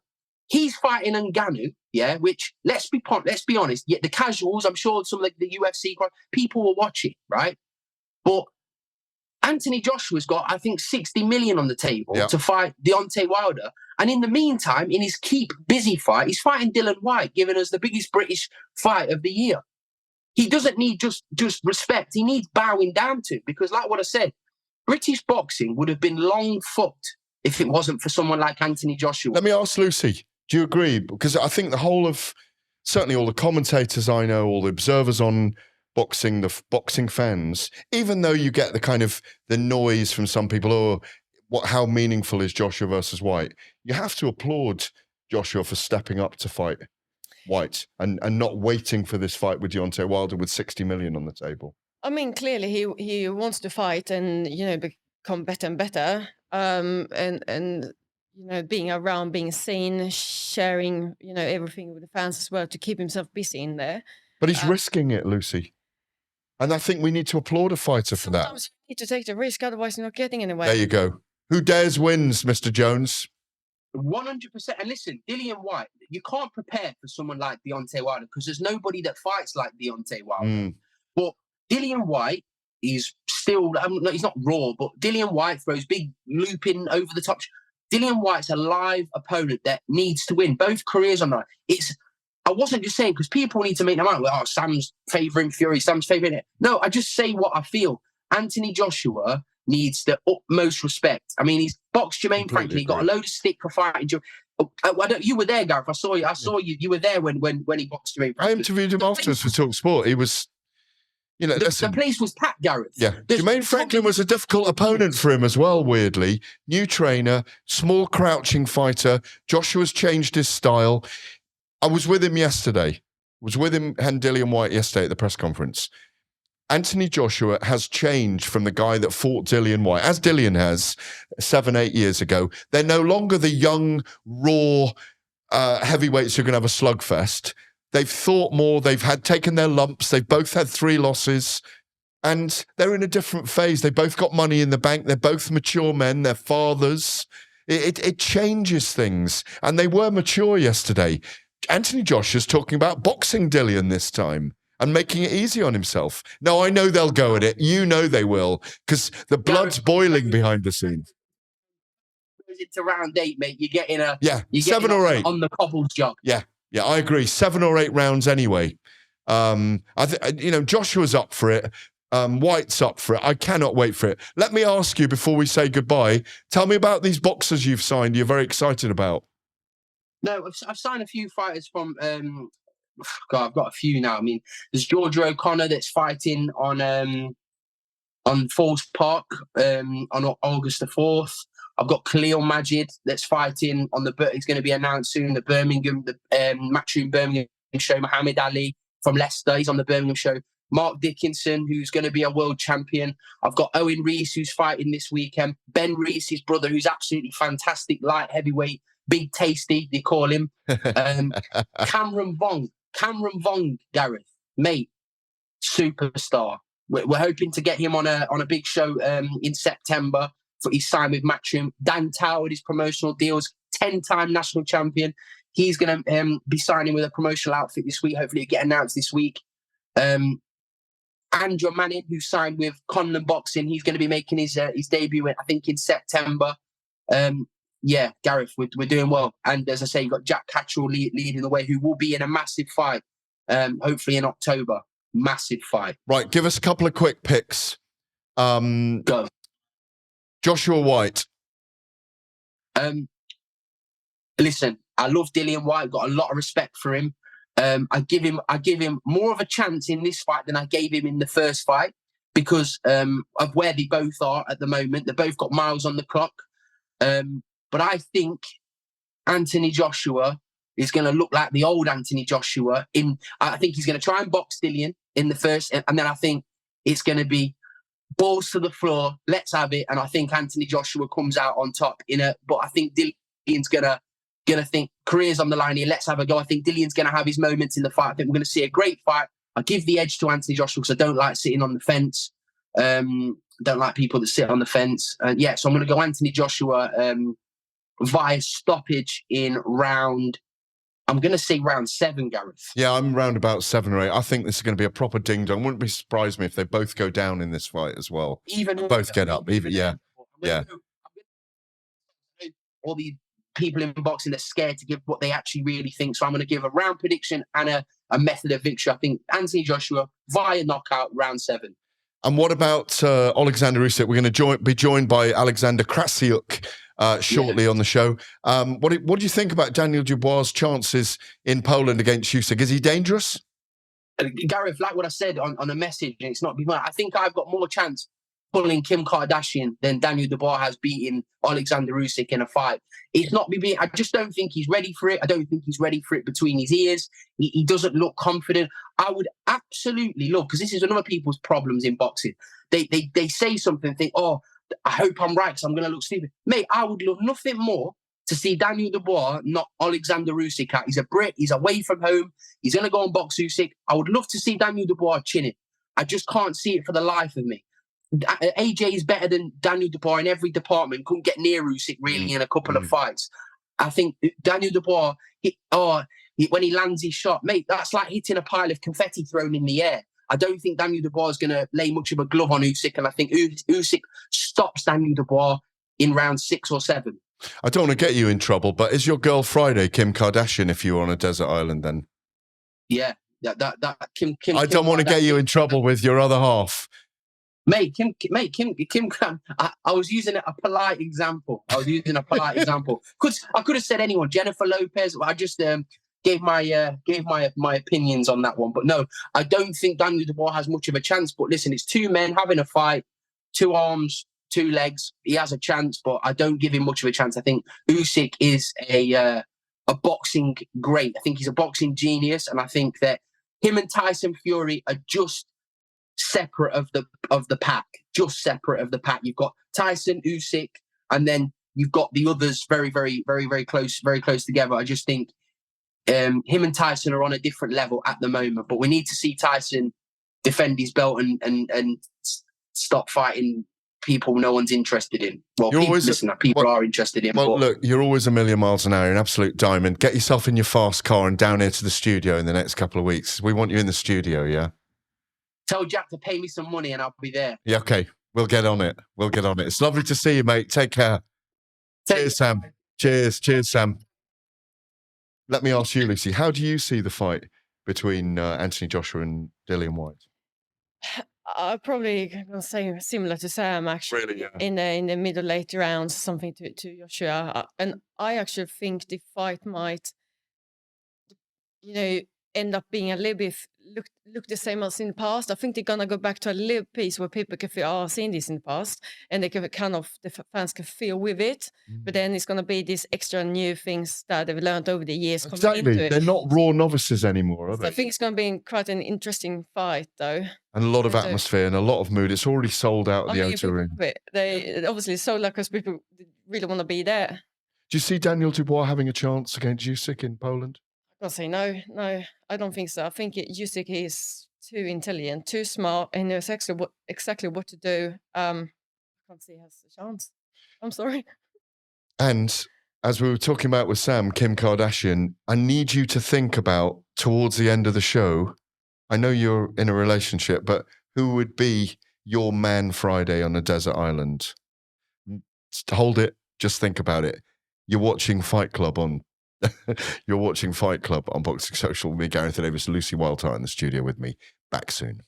he's fighting Ngannou, which let's be honest. Yeah, the casuals, I'm sure some of the UFC people will watch it, right? But Anthony Joshua's got, I think, 60 million on the table to fight Deontay Wilder. And in the meantime, in his keep busy fight, he's fighting Dillian Whyte, giving us the biggest British fight of the year. He doesn't need just respect. He needs bowing down to, because like what I said, British boxing would have been long fucked if it wasn't for someone like Anthony Joshua. Let me ask Lucy, do you agree? Because I think certainly all the commentators I know, all the observers on boxing, the boxing fans, even though you get the kind of the noise from some people, how meaningful is Joshua versus Whyte? You have to applaud Joshua for stepping up to fight Whyte and not waiting for this fight with Deontay Wilder with 60 million on the table. I mean, clearly he wants to fight and, become better and better. And being around, being seen, sharing, everything with the fans as well to keep himself busy in there. But he's risking it, Lucy. And I think we need to applaud a fighter for that. Sometimes you need to take the risk, otherwise you're not getting anywhere. There you go. Who dares wins, Mr. Jones. 100%. And listen, Dillian Whyte, you can't prepare for someone like Deontay Wilder because there's nobody that fights like Deontay Wilder. But Dillian Whyte is still, he's not raw, but Dillian Whyte throws big looping over the top. Dillian Whyte's a live opponent that needs to win. Both careers on that. I wasn't just saying because people need to make them out. Sam's favouring Fury, Sam's favouring it. No, I just say what I feel. Anthony Joshua needs the utmost respect. I mean, he's boxed Jermaine Franklin. He got a load of stick for fighting. You were there, Gareth. I saw you. You were there when he boxed Jermaine Franklin. I interviewed him afterwards for Talk Sport. He was, the place was packed, Gareth. Yeah, Jermaine Franklin was a difficult opponent for him as well. Weirdly, new trainer, small crouching fighter. Joshua's changed his style. I was with him yesterday. And Dillian Whyte yesterday at the press conference. Anthony Joshua has changed from the guy that fought Dillian Whyte, as Dillian has 7-8 years ago. They're no longer the young, raw, heavyweights who are going to have a slugfest. They've thought more. They've taken their lumps. They've both had 3 losses. And they're in a different phase. They both got money in the bank. They're both mature men. They're fathers. It changes things. And they were mature yesterday. Anthony Joshua's talking about boxing Dillian this time and making it easy on himself. No, I know they'll go at it. You know they will, because the blood's boiling behind the scenes. Into round 8, mate. You're getting 7 or 8 on the cobbles job. Yeah, I agree. 7 or 8 rounds anyway. Joshua's up for it. Whyte's up for it. I cannot wait for it. Let me ask you before we say goodbye. Tell me about these boxers you've signed. You're very excited about. No, I've signed a few fighters from. God, I've got a few now. I mean, there's Georgia O'Connor that's fighting on Forest Park on August the 4th. I've got Khalil Majid that's fighting on he's going to be announced soon, the Matchroom Birmingham show. Muhammad Ali from Leicester, he's on the Birmingham show. Mark Dickinson, who's going to be a world champion. I've got Owen Reese, who's fighting this weekend. Ben Reese, his brother, who's absolutely fantastic, light heavyweight, big tasty, they call him. Cameron Vong, Gareth, mate, superstar. We're hoping to get him on a big show in September. He's signed with Matchroom. Dan Tower, his promotional deals, 10-time national champion. He's going to be signing with a promotional outfit this week. Hopefully it'll get announced this week. Andrew Manning, who signed with Conlon Boxing, he's going to be making his debut, I think, in September. Gareth, we're doing well. And as I say, you've got Jack Catchell leading the way, who will be in a massive fight, hopefully in October. Massive fight. Right, give us a couple of quick picks. Go. Joshua Whyte. Listen, I love Dillian Whyte. Got a lot of respect for him. I give him more of a chance in this fight than I gave him in the first fight because of where they both are at the moment. They both got miles on the clock. But I think Anthony Joshua is going to look like the old Anthony Joshua. I think he's going to try and box Dillian in the first, and then I think it's going to be balls to the floor. Let's have it. And I think Anthony Joshua comes out on top but I think Dillian's gonna think career's on the line here. Let's have a go. I think Dillian's gonna have his moments in the fight. I think we're gonna see a great fight. I give the edge to Anthony Joshua because I don't like sitting on the fence. Don't like people that sit on the fence. So I'm gonna go Anthony Joshua via stoppage in round. I'm going to say round 7, Gareth. Yeah, I'm round about 7 or 8. I think this is going to be a proper ding-dong. Wouldn't be surprised me if they both go down in this fight as well. Both get up. All these people in boxing, they're scared to give what they actually really think. So I'm going to give a round prediction and a method of victory. I think Anthony Joshua via knockout, round 7. And what about Oleksandr Usyk? We're going to be joined by Alexander Krassyuk shortly on the show. What do you think about Daniel Dubois' chances in Poland against Usyk? Is he dangerous? Gareth, like what I said on a message, and it's not before, I think I've got more chance pulling Kim Kardashian than Daniel Dubois has beating Oleksandr Usyk in a fight. It's not me being, I just don't think he's ready for it. I don't think he's ready for it between his ears. He doesn't look confident. I would absolutely love, because this is another people's problems in boxing. They say something, think, oh, I hope I'm right because I'm going to look stupid. Mate, I would love nothing more to see Daniel Dubois knock Oleksandr Usyk out. He's a Brit. He's away from home. He's going to go and box Usyk. I would love to see Daniel Dubois chin it. I just can't see it for the life of me. AJ is better than Daniel Dubois in every department. Couldn't get near Usyk really in a couple of fights. I think Daniel Dubois, when he lands his shot, mate, that's like hitting a pile of confetti thrown in the air. I don't think Daniel Dubois is going to lay much of a glove on Usyk, and I think Usyk stops Daniel Dubois in round 6 or 7. I don't want to get you in trouble, but is your girl Friday Kim Kardashian if you were on a desert island then? Yeah, Kim. I don't want to get you in trouble with your other half. Mate, Kim. I was using a polite example. I could have said anyone. Jennifer Lopez. I just gave my opinions on that one. But no, I don't think Daniel Dubois has much of a chance. But listen, it's 2 men having a fight, 2 arms, 2 legs. He has a chance, but I don't give him much of a chance. I think Usyk is a boxing great. I think he's a boxing genius, and I think that him and Tyson Fury are just separate of the pack. Just separate of the pack. You've got Tyson, Usyk, and then you've got the others very, very, very, very close together. I just think him and Tyson are on a different level at the moment, but we need to see Tyson defend his belt and stop fighting people no one's interested in. Well, people are interested in. Well, look, you're always a million miles an hour, you're an absolute diamond. Get yourself in your fast car and down here to the studio in the next couple of weeks. We want you in the studio, yeah? Tell Jack to pay me some money and I'll be there. Yeah, okay. We'll get on it. It's lovely to see you, mate. Take care. Cheers, Sam. Cheers, Sam. Let me ask you, Lucy, how do you see the fight between Anthony Joshua and Dillian Whyte? I'm probably going to say similar to Sam, actually. Really, yeah. In the middle late rounds, something to Joshua. And I actually think the fight might, end up being a little bit look the same as in the past. I think they're gonna go back to a little piece where people can feel, I've seen this in the past, and they can the fans can feel with it. But then it's gonna be these extra new things that they've learned over the years. Exactly, they're not raw novices anymore, are they? I think it's gonna be quite an interesting fight, though. And a lot of atmosphere and a lot of mood. It's already sold out at the O2 Ring. They obviously sold out because people really want to be there. Do you see Daniel Dubois having a chance against Usyk in Poland? I'll say no, I don't think so. I think Usyk is too intelligent, too smart, and knows exactly what to do. I can't see he has a chance. I'm sorry. And as we were talking about with Sam, Kim Kardashian, I need you to think about, towards the end of the show, I know you're in a relationship, but who would be your man Friday on a desert island? Hold it, just think about it. You're watching Fight Club on Boxing Social with me, Gareth A, Lucy Wildheart in the studio with me. Back soon.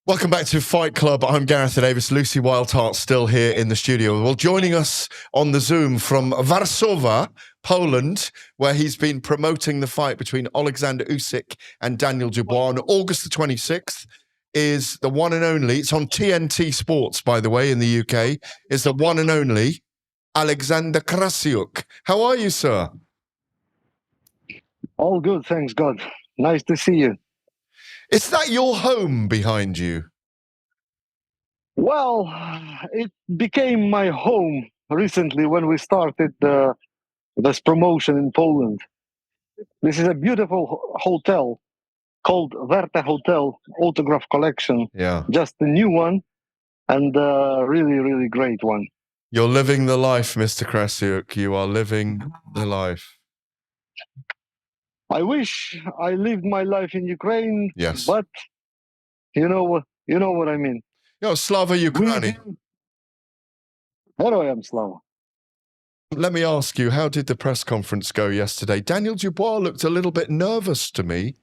Welcome back to Fight Club. I'm Gareth A, Lucy Wildheart still here in the studio. Well, joining us on the Zoom from Warsaw, Poland, where he's been promoting the fight between Oleksandr Usyk and Daniel Dubois on August the 26th, is the one and only, it's on TNT Sports, by the way, in the UK, is the one and only Oleksandr Krassyuk. How are you, sir? All good, thanks God. Nice to see you. Is that your home behind you? Well, it became my home recently when we started this promotion in Poland. This is a beautiful hotel called Verte Hotel Autograph Collection. Yeah. Just a new one and a really, really great one. You're living the life, Mr. Krassyuk. You are living the life. I wish I lived my life in Ukraine, yes, but you know what I mean. Slava Ukraini. Heroyam Slava. Let me ask you, how did the press conference go yesterday? Daniel Dubois looked a little bit nervous to me.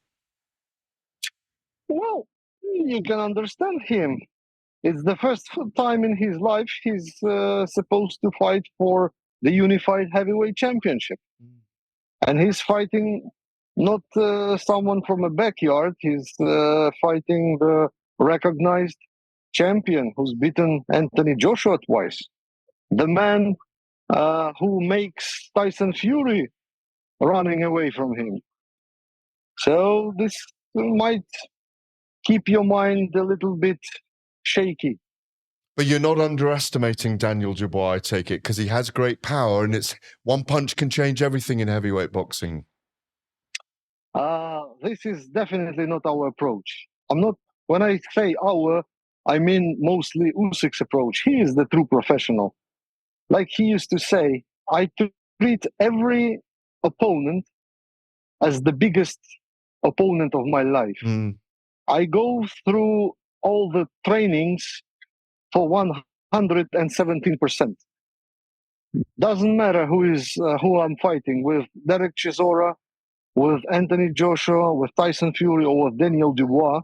Well, you can understand him. It's the first time in his life he's supposed to fight for the Unified Heavyweight Championship. And he's fighting not someone from a backyard. He's fighting the recognized champion who's beaten Anthony Joshua twice. The man who makes Tyson Fury running away from him. So this might keep your mind a little bit shaky. But you're not underestimating Daniel Dubois, I take it, because he has great power, and it's one punch can change everything in heavyweight boxing. This is definitely not our approach. When I say our, I mean mostly Usyk's approach. He is the true professional. Like he used to say, I treat every opponent as the biggest opponent of my life. I go through all the trainings for 117%. Doesn't matter who I'm fighting with, Derek Chisora, with Anthony Joshua, with Tyson Fury, or with Daniel Dubois.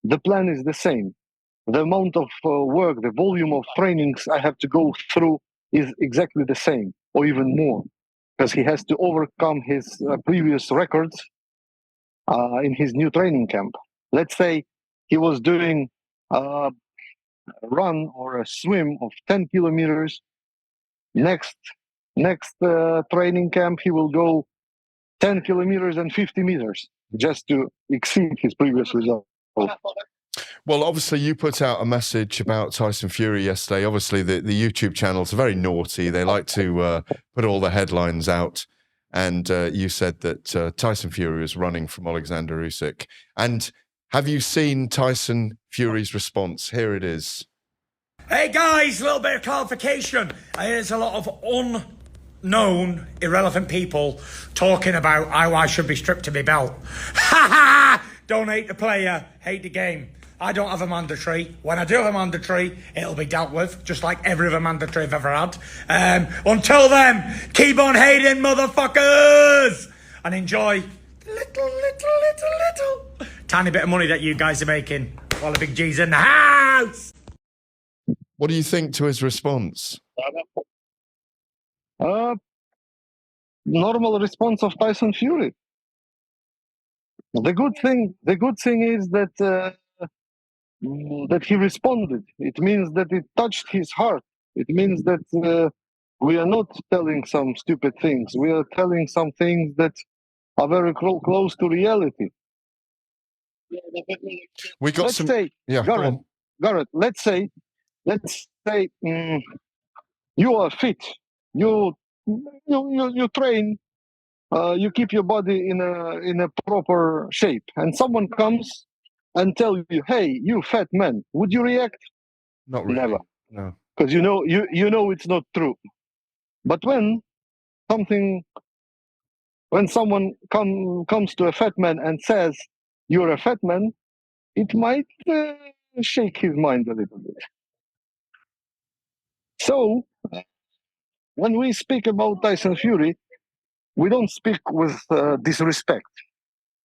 The plan is the same. The amount of work, the volume of trainings I have to go through is exactly the same, or even more, because he has to overcome his previous records in his new training camp. Let's say he was doing a run or a swim of 10 kilometers. Next Next training camp, he will go 10 kilometers and 50 meters just to exceed his previous result. Well, obviously, you put out a message about Tyson Fury yesterday. Obviously, the YouTube channels are very naughty. They like to put all the headlines out. And you said that Tyson Fury was running from Oleksandr Usyk. And have you seen Tyson Fury's response? Here it is. Hey guys, a little bit of clarification. There's a lot of unknown, irrelevant people talking about how I should be stripped of my belt. Ha ha! Don't hate the player, hate the game. I don't have a mandatory. When I do have a mandatory, it'll be dealt with, just like every other mandatory I've ever had. Until then, keep on hating, motherfuckers! And enjoy little tiny bit of money that you guys are making while the big G's in the house! What do you think to his response? Normal response of Tyson Fury. The good thing is that that he responded. It means that it touched his heart. It means that we are not telling some stupid things. We are telling some things that are very close to reality. We got let's some. Say, yeah, Gareth. Let's say, you are fit. You train. You keep your body in a proper shape, and someone comes and tell you, "Hey, you fat man," would you react? Not really. Never. No. Because you know it's not true. But when someone comes to a fat man and says you're a fat man, it might shake his mind a little bit. So when we speak about Tyson Fury, we don't speak with disrespect.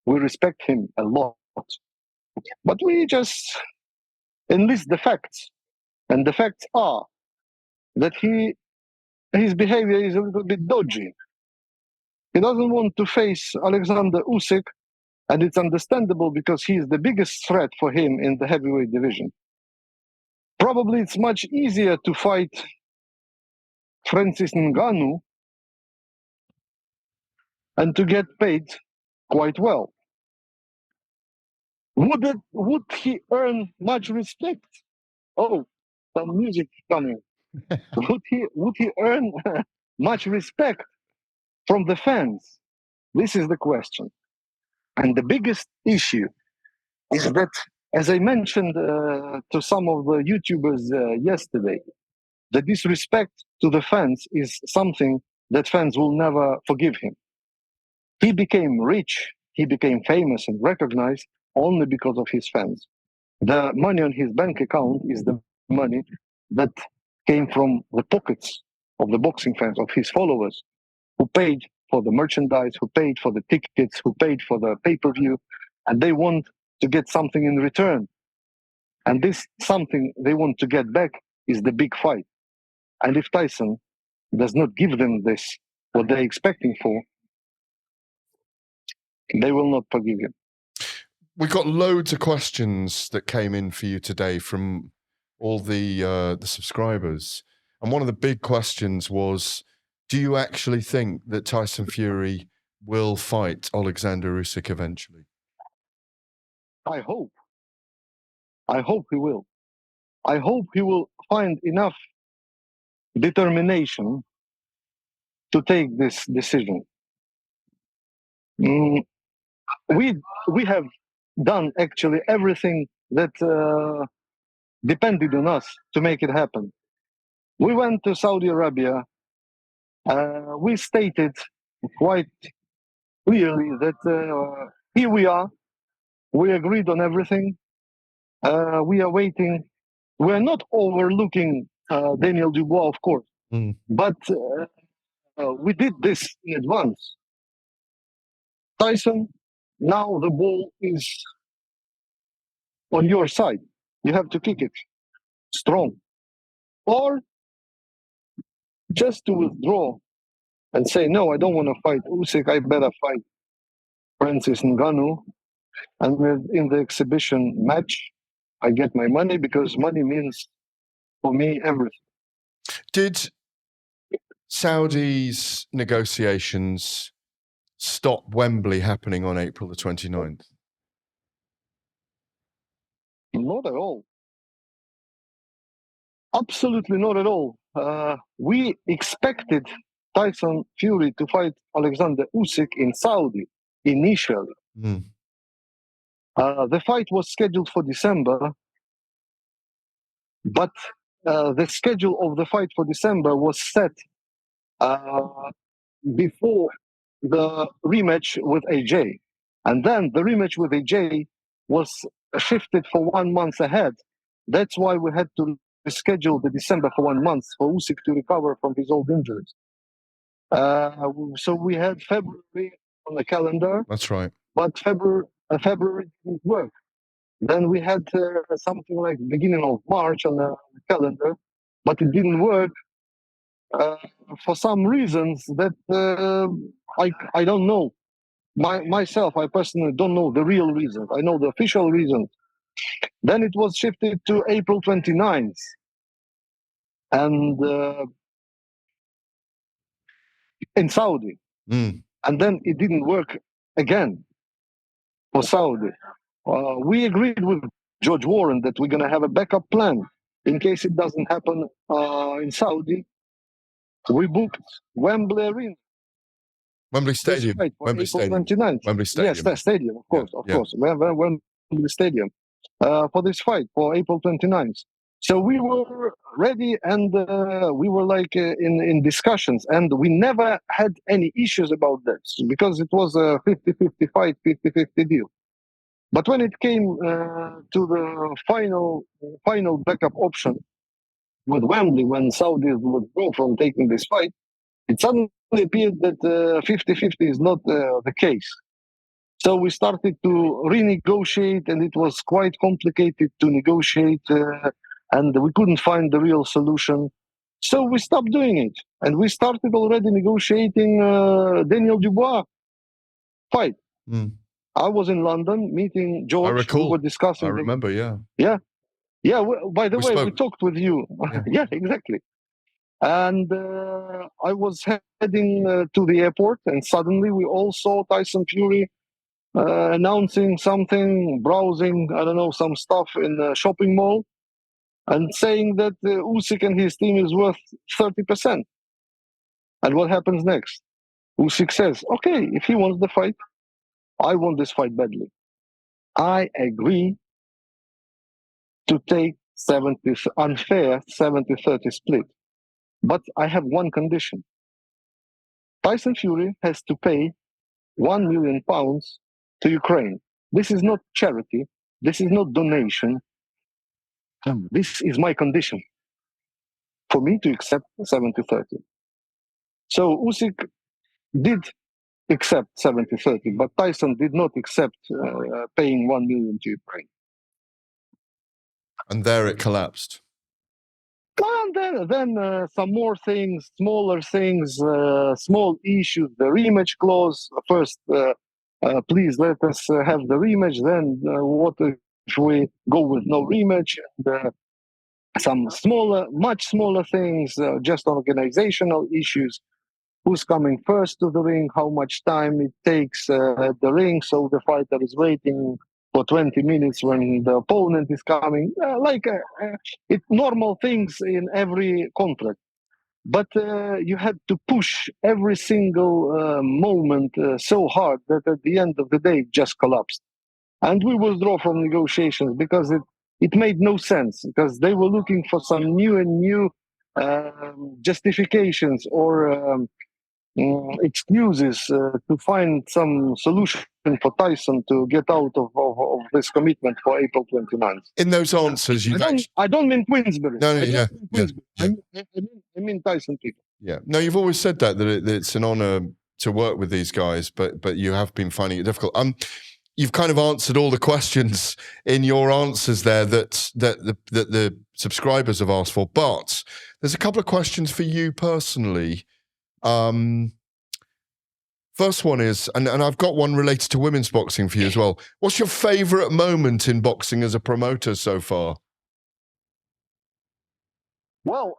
We respect him a lot, but we just enlist the facts, and the facts are that his behavior is a little bit dodgy. He doesn't want to face Oleksandr Usyk, and it's understandable because he is the biggest threat for him in the heavyweight division. Probably it's much easier to fight Francis Ngannou and to get paid quite well. Would he earn much respect? Oh, some music coming. Would he earn much respect from the fans? This is the question. And the biggest issue is that, as I mentioned to some of the YouTubers yesterday, the disrespect to the fans is something that fans will never forgive him. He became rich, he became famous and recognized only because of his fans. The money on his bank account is the money that came from the pockets of the boxing fans, of his followers, who paid for the merchandise, who paid for the tickets, who paid for the pay-per-view, and they want to get something in return. And this something they want to get back is the big fight. And if Tyson does not give them this, what they're expecting for, they will not forgive him. We got loads of questions that came in for you today from all the subscribers. And one of the big questions was, do you actually think that Tyson Fury will fight Oleksandr Usyk eventually? I hope. I hope he will. I hope he will find enough determination to take this decision. We have done actually everything that depended on us to make it happen. We went to Saudi Arabia. We stated quite clearly that here we are. We agreed on everything. We are waiting. We are not overlooking Daniel Dubois, of course, but we did this in advance. Tyson, now the ball is on your side. You have to kick it strong. Or just to withdraw and say, no, I don't want to fight Usyk, I better fight Francis Ngannou. And in the exhibition match, I get my money because money means for me everything. Did Saudi's negotiations stop Wembley happening on April the 29th? Not at all. Absolutely not at all. We expected Tyson Fury to fight Oleksandr Usyk in Saudi initially. Mm. The fight was scheduled for December, but the schedule of the fight for December was set before the rematch with AJ. And then the rematch with AJ was shifted for 1 month ahead. That's why we had to reschedule the December for 1 month for Usyk to recover from his old injuries. So we had February on the calendar. That's right. But February didn't work. Then we had something like beginning of March on the calendar, but it didn't work for some reasons that I don't know. Myself, I personally don't know the real reasons. I know the official reasons. Then it was shifted to April 29th. And in Saudi. Mm. And then it didn't work again for Saudi. We agreed with George Warren that we're going to have a backup plan in case it doesn't happen in Saudi. We booked Wembley Arena. Wembley Stadium. Wembley Stadium. 29th. Wembley Stadium. Yes, that stadium, of course, of course. Wembley Stadium for this fight for April 29th. So we were ready, and we were like in discussions, and we never had any issues about this because it was a 50-50 fight, 50-50 deal. But when it came to the final backup option with Wembley, when Saudis withdrew from taking this fight, it suddenly appeared that 50-50 is not the case. So we started to renegotiate, and it was quite complicated to negotiate, and we couldn't find the real solution. So we stopped doing it, and we started already negotiating Daniel Dubois fight. Mm. I was in London meeting George. I recall. We were discussing. I remember, yeah. Yeah. By the way, we talked with you. Yeah, yeah exactly. And I was heading to the airport, and suddenly we all saw Tyson Fury announcing something, browsing, I don't know, some stuff in a shopping mall, and saying that Usyk and his team is worth 30%. And what happens next? Usyk says, okay, if he wants the fight, I want this fight badly. I agree to take unfair 70-30 split. But I have one condition. Tyson Fury has to pay £1 million to Ukraine. This is not charity. This is not donation. This is my condition for me to accept 70-30. So Usyk did accept 70-30, but Tyson did not accept paying $1 million to Ukraine. And there it collapsed. And then some more things, smaller things, small issues, the rematch clause. First, please let us have the rematch. Then what if we go with no rematch? Some smaller, much smaller things, just organizational issues. Who's coming first to the ring? How much time it takes at the ring? So the fighter is waiting for 20 minutes when the opponent is coming. It's normal things in every contract. But you had to push every single moment so hard that at the end of the day it just collapsed. And we withdraw from negotiations because it made no sense, because they were looking for some new justifications or excuses to find some solution for Tyson to get out of this commitment for April 29th. In those answers, I don't mean Queensberry. I mean Tyson people. Yeah. No, you've always said that it's an honor to work with these guys, but you have been finding it difficult. You've kind of answered all the questions in your answers there that the subscribers have asked for, but there's a couple of questions for you personally. First one is, and I've got one related to women's boxing for you as well. What's your favorite moment in boxing as a promoter so far? Well,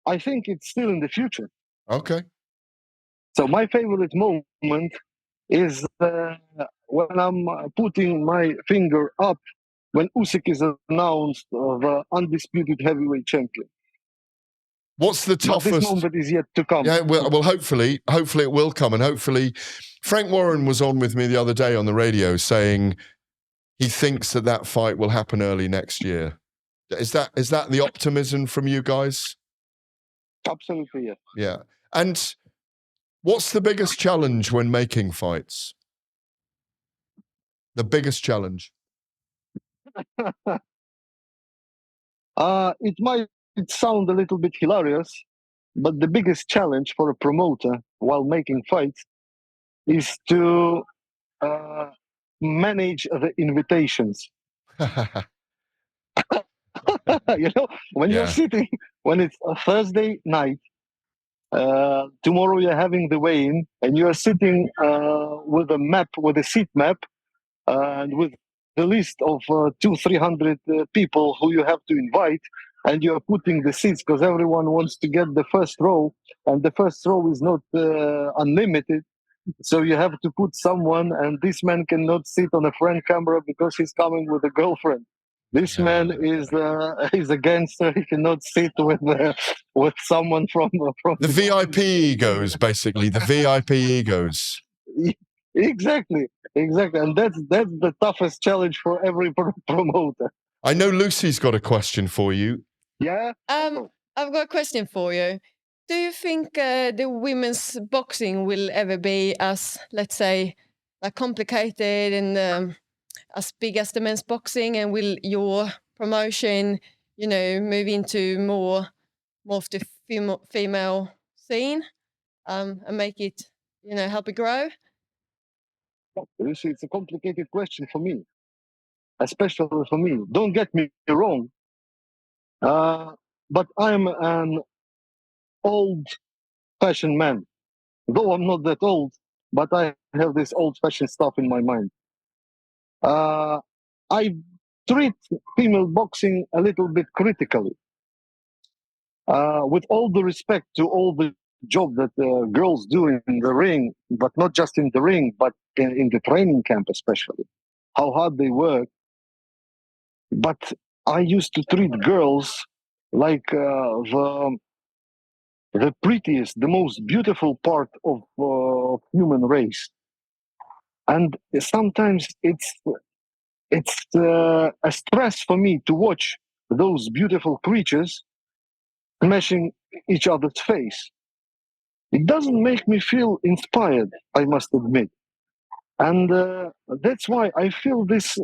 I think it's still in the future. Okay. So my favorite moment is when I'm putting my finger up when Usyk is announced the undisputed heavyweight champion. What's the But this toughest? moment is yet to come. Yeah, well, hopefully it will come, and hopefully, Frank Warren was on with me the other day on the radio saying he thinks that fight will happen early next year. Is that the optimism from you guys? Absolutely, yes. Yeah. And what's the biggest challenge when making fights? The biggest challenge? It might sound a little bit hilarious, but the biggest challenge for a promoter while making fights is to manage the invitations. You know, when you're sitting, when it's a Thursday night, tomorrow you're having the weigh-in, and you're sitting with a map, with a seat map, and with the list of 200-300 people who you have to invite, and you're putting the seats because everyone wants to get the first row, and the first row is not unlimited. So you have to put someone, and this man cannot sit on a front camera because he's coming with a girlfriend. This man is a gangster. He cannot sit with someone from the VIP egos, basically the VIP egos. Exactly, and that's the toughest challenge for every promoter. I know Lucy's got a question for you. Yeah. I've got a question for you. Do you think the women's boxing will ever be as, let's say, complicated and as big as the men's boxing? And will your promotion, move into more of the female scene and make it, help it grow? It's a complicated question for me, especially for me. Don't get me wrong, but I'm an old-fashioned man. Though I'm not that old, but I have this old-fashioned stuff in my mind. I treat female boxing a little bit critically. With all the respect to all the job that girls do in the ring, but not just in the ring, but in the training camp especially, how hard they work. But I used to treat girls like the prettiest, the most beautiful part of human race. And sometimes it's a stress for me to watch those beautiful creatures smashing each other's face. It doesn't make me feel inspired, I must admit. And that's why I feel this,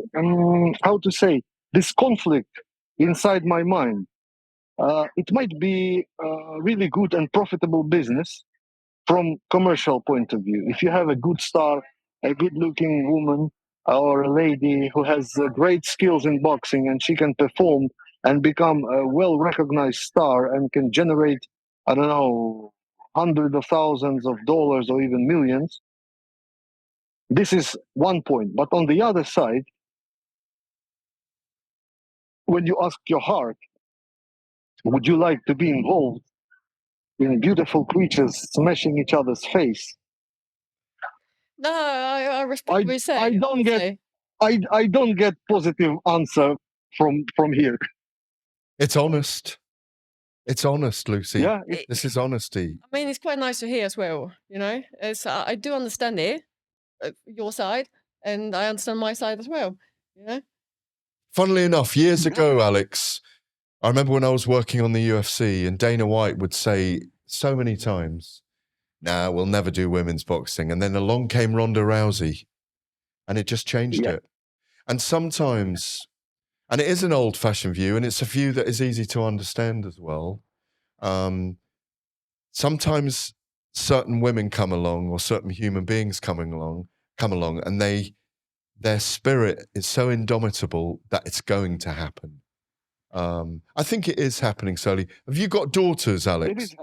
this conflict inside my mind. It might be a really good and profitable business from commercial point of view. If you have a good star, a good-looking woman, or a lady who has great skills in boxing and she can perform and become a well-recognized star and can generate, I don't know, hundreds of thousands of dollars or even millions, this is one point. But on the other side, when you ask your heart, would you like to be involved in beautiful creatures smashing each other's face? No, I respect what you say. I don't get positive answer from here. It's honest. It's honest, Lucy. Yeah, this is honesty. I mean, it's quite nice to hear as well. I do understand it, your side, and I understand my side as well. Funnily enough, years ago, Alex, I remember when I was working on the UFC, and Dana White would say so many times, "Nah, we'll never do women's boxing." And then along came Ronda Rousey, and it just changed it. And sometimes, and it is an old-fashioned view, and it's a view that is easy to understand as well. Sometimes certain women come along, or certain human beings come along, and their spirit is so indomitable that it's going to happen. I think it is happening slowly. Have you got daughters, Alex?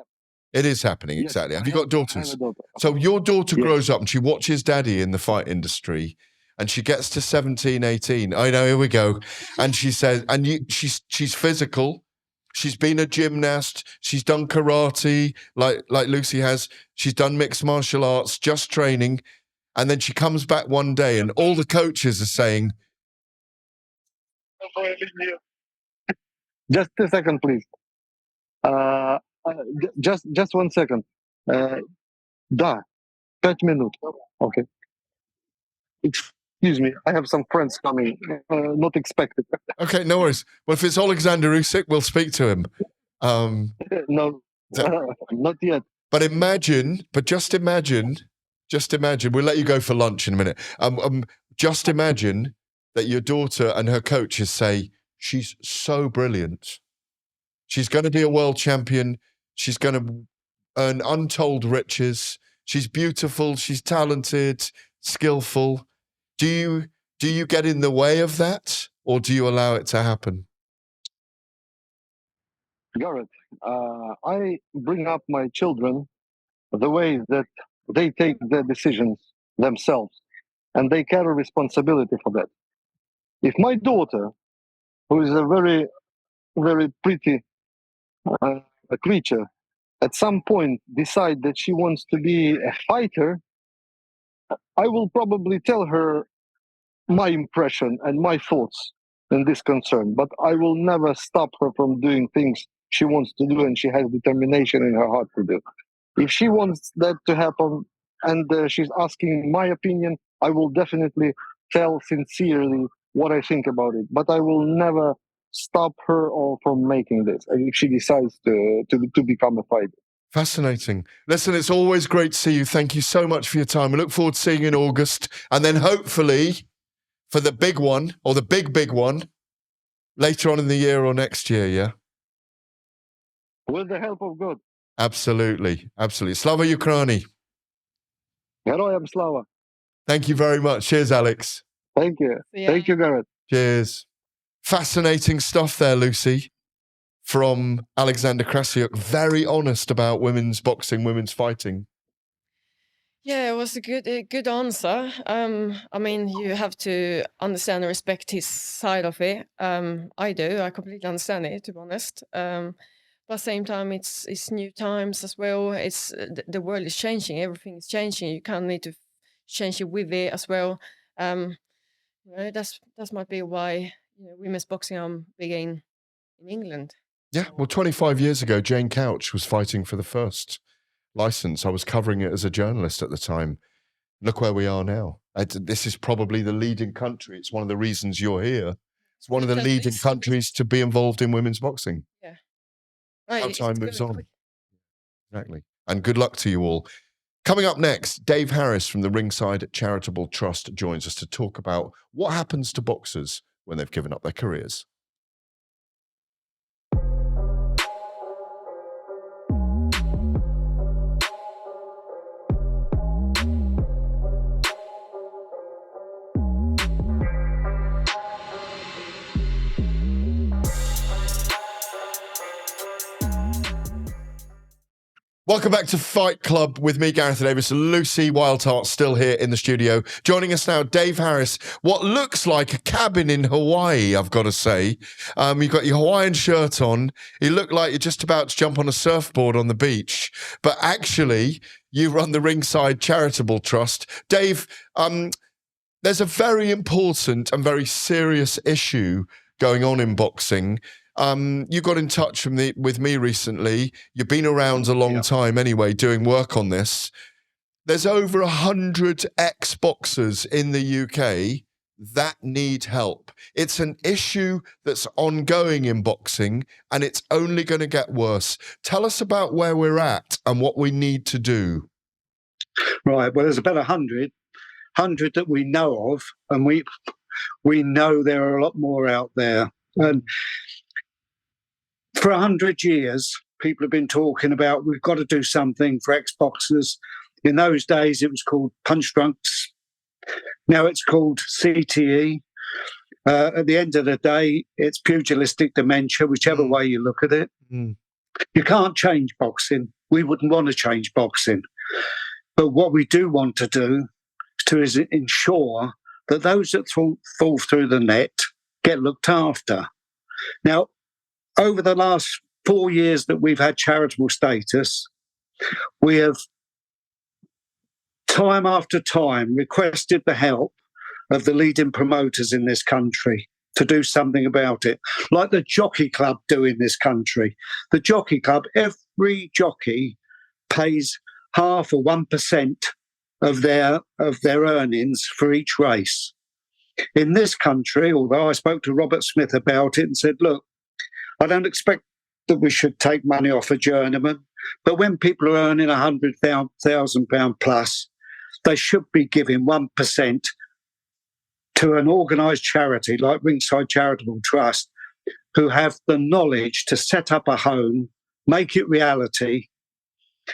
It is happening, yes, exactly. Have you got daughters? So your daughter grows up and she watches daddy in the fight industry, and she gets to 17, 18. I know, here we go. And she says, and she's physical, She's been a gymnast. She's done karate, like Lucy has. She's done mixed martial arts, just training. And then she comes back one day and all the coaches are saying... Just a second, please. Just 1 second. Da, 5 minutes. Okay. Excuse me, I have some friends coming, not expected. Okay, no worries. Well, if it's Oleksandr Usyk, we'll speak to him. No, not yet. But just imagine, we'll let you go for lunch in a minute. Just imagine that your daughter and her coaches say, she's so brilliant. She's going to be a world champion. She's going to earn untold riches. She's beautiful. She's talented, skillful. Do you get in the way of that, or do you allow it to happen? Gareth, I bring up my children the way that they take the decisions themselves, and they carry responsibility for that. If my daughter, who is a very, very pretty creature, at some point decide that she wants to be a fighter, I will probably tell her my impression and my thoughts in this concern, but I will never stop her from doing things she wants to do and she has determination in her heart to do. If she wants that to happen and she's asking my opinion, I will definitely tell sincerely what I think about it, but I will never stop her or from making this if she decides to become a fighter. Fascinating. Listen, it's always great to see you. Thank you so much for your time. I look forward to seeing you in August, and then hopefully for the big one, or the big one, later on in the year or next year, yeah? With the help of God. Absolutely. Slava Ukraini. Heroyam Slava. Thank you very much. Cheers, Alex. Thank you. Yeah. Thank you, Gareth. Cheers. Fascinating stuff there, Lucy, from Oleksandr Krassyuk. Very honest about women's boxing, women's fighting. Yeah, it was a good answer. I mean, you have to understand and respect his side of it. I do. I completely understand it, to be honest. But at the same time, it's new times as well. It's the world is changing. Everything is changing. You kind of need to change it with it as well. That might be why women's boxing are big in England. Yeah, well, 25 years ago, Jane Couch was fighting for the first license. I was covering it as a journalist at the time. Look where we are now. This is probably the leading country. It's one of the reasons you're here. It's one of the leading countries to be involved in women's boxing. Yeah. How time moves on. Exactly. And good luck to you all. Coming up next, Dave Harris from the Ringside Charitable Trust joins us to talk about what happens to boxers when they've given up their careers. Welcome back to Fight Club with me, Gareth A. Davies. Lucy Wildheart still here in the studio. Joining us now, Dave Harris. What looks like a cabin in Hawaii, I've got to say. You've got your Hawaiian shirt on. You look like you're just about to jump on a surfboard on the beach. But actually, you run the Ringside Charitable Trust. Dave, there's a very important and very serious issue going on in boxing. You got in touch with me recently. You've been around a long time anyway, doing work on this. There's over 100 ex-boxers in the UK that need help. It's an issue that's ongoing in boxing, and it's only going to get worse. Tell us about where we're at and what we need to do. Right. Well, there's about 100 that we know of, and we know there are a lot more out there. And for 100 years, people have been talking about we've got to do something for ex-boxers. In those days, it was called punch drunks. Now it's called CTE. At the end of the day, it's pugilistic dementia, whichever way you look at it. You can't change boxing. We wouldn't want to change boxing. But what we do want to do is ensure that those that fall through the net get looked after. Now, over the last 4 years that we've had charitable status, we have time after time requested the help of the leading promoters in this country to do something about it, like the Jockey Club do in this country. The Jockey Club, every jockey pays 0.5 or 1% of their earnings for each race. In this country, although I spoke to Robert Smith about it and said, look, I don't expect that we should take money off a journeyman, but when people are earning £100,000 plus, they should be giving 1% to an organised charity like Ringside Charitable Trust, who have the knowledge to set up a home, make it reality,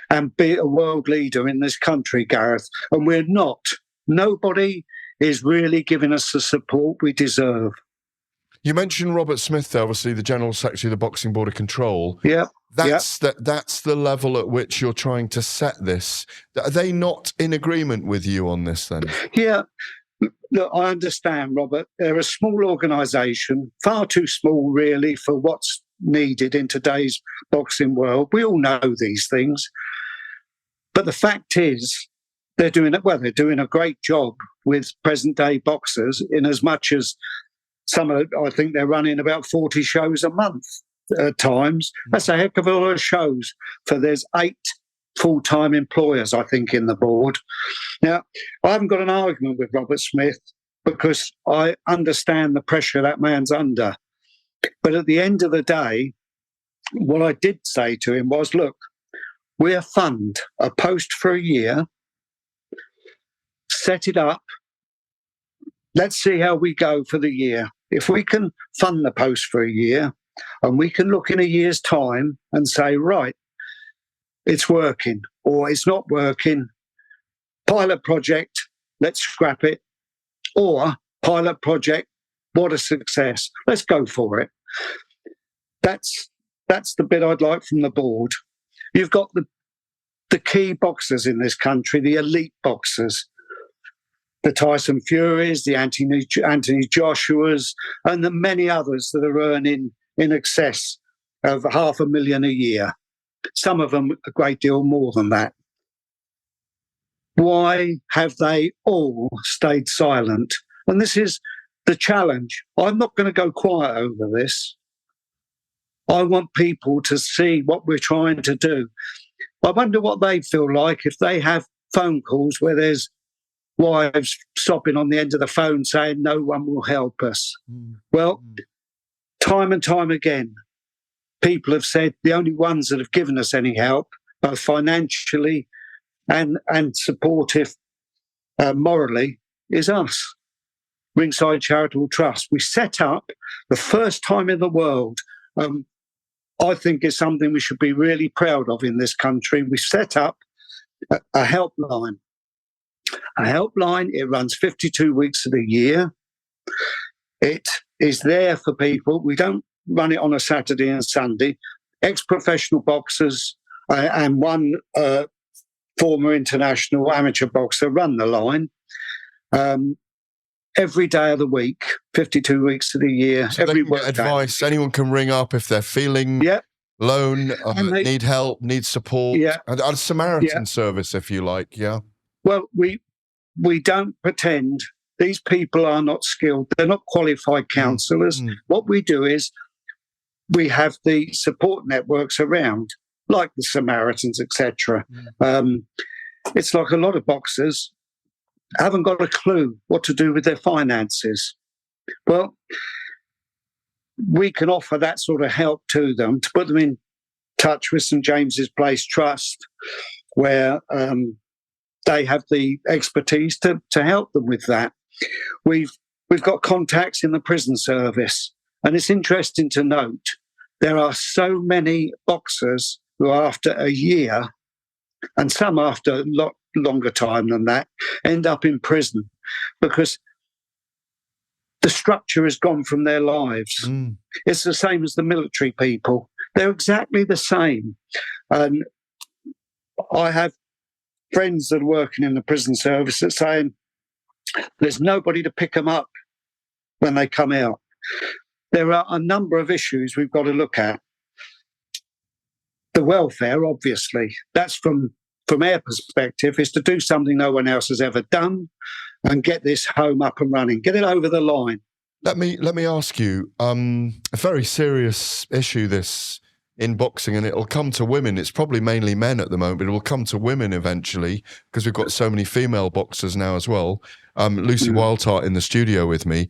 and be a world leader in this country, Gareth. And we're not. Nobody is really giving us the support we deserve. You mentioned Robert Smith, obviously the General Secretary of the Boxing Board of Control. Yeah. That's the level at which you're trying to set this. Are they not in agreement with you on this then? Yeah. Look, I understand, Robert. They're a small organisation, far too small, really, for what's needed in today's boxing world. We all know these things. But the fact is, they're doing a great job with present-day boxers, in as much as I think they're running about 40 shows a month at times. That's a heck of a lot of shows. There's 8 full-time employers, I think, in the board. Now, I haven't got an argument with Robert Smith because I understand the pressure that man's under. But at the end of the day, what I did say to him was, look, we'll fund a post for a year, set it up, let's see how we go for the year. If we can fund the post for a year and we can look in a year's time and say, right, it's working or it's not working, pilot project, let's scrap it, or pilot project, what a success, let's go for it. That's the bit I'd like from the board. You've got the key boxers in this country, the elite boxers, the Tyson Furies, the Anthony Joshuas, and the many others that are earning in excess of $500,000 a year. Some of them a great deal more than that. Why have they all stayed silent? And this is the challenge. I'm not going to go quiet over this. I want people to see what we're trying to do. I wonder what they feel like if they have phone calls where there's wives sobbing on the end of the phone saying no one will help us. Well, time and time again, people have said the only ones that have given us any help, both financially and supportive morally, is us, Ringside Charitable Trust. We set up the first time in the world, I think is something we should be really proud of in this country. We set up a helpline. A helpline, it runs 52 weeks of the year. It is there for people. We don't run it on a Saturday and Sunday. Ex-professional boxers and one former international amateur boxer run the line every day of the week, 52 weeks of the year. So every work advice. Anyone can ring up if they're feeling alone, need help, need support. A Samaritan service, if you like. Yeah. Well, we don't pretend. These people are not skilled. They're not qualified counsellors. What we do is we have the support networks around, like the Samaritans, etc. It's like a lot of boxers haven't got a clue what to do with their finances. Well, we can offer that sort of help to them, to put them in touch with St James's Place Trust, where they have the expertise to help them with that. We've got contacts in the prison service, and it's interesting to note there are so many boxers who, after a year, and some after a lot longer time than that, end up in prison because the structure has gone from their lives. It's the same as the military people. They're exactly the same. And I have friends that are working in the prison service that are saying there's nobody to pick them up when they come out. there are a number of issues we've got to look at. The welfare, obviously, that's from our perspective, is to do something no one else has ever done and get this home up and running, get it over the line. Let me ask you, a very serious issue this in boxing, and it'll come to women. It's probably mainly men at the moment, but it will come to women eventually because we've got so many female boxers now as well. Lucy Wildheart in the studio with me.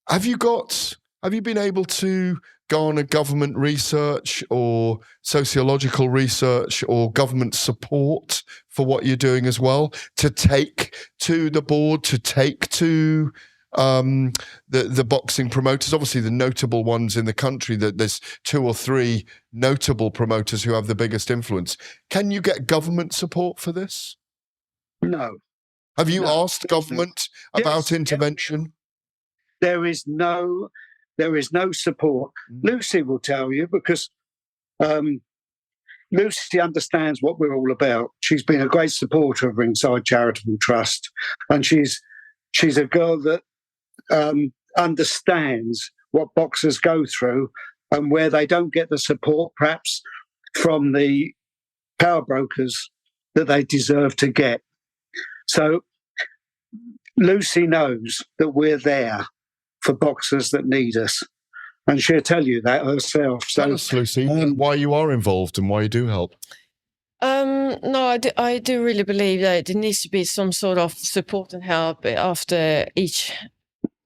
Have you been able to go on a government research or sociological research or government support for what you're doing as well, to take to the board, to take to the boxing promoters, obviously the notable ones in the country, that there's 2 or 3 notable promoters who have the biggest influence. Can you get government support for this? No. Have you asked government about intervention? There is no support. Lucy will tell you, because Lucy understands what we're all about. She's been a great supporter of Ringside Charitable Trust, and she's a girl that understands what boxers go through and where they don't get the support, perhaps from the power brokers, that they deserve to get. So Lucy knows that we're there for boxers that need us, and she'll tell you that herself. So, tell us, Lucy, why you are involved and why you do help. No, I do really believe that there needs to be some sort of support and help after each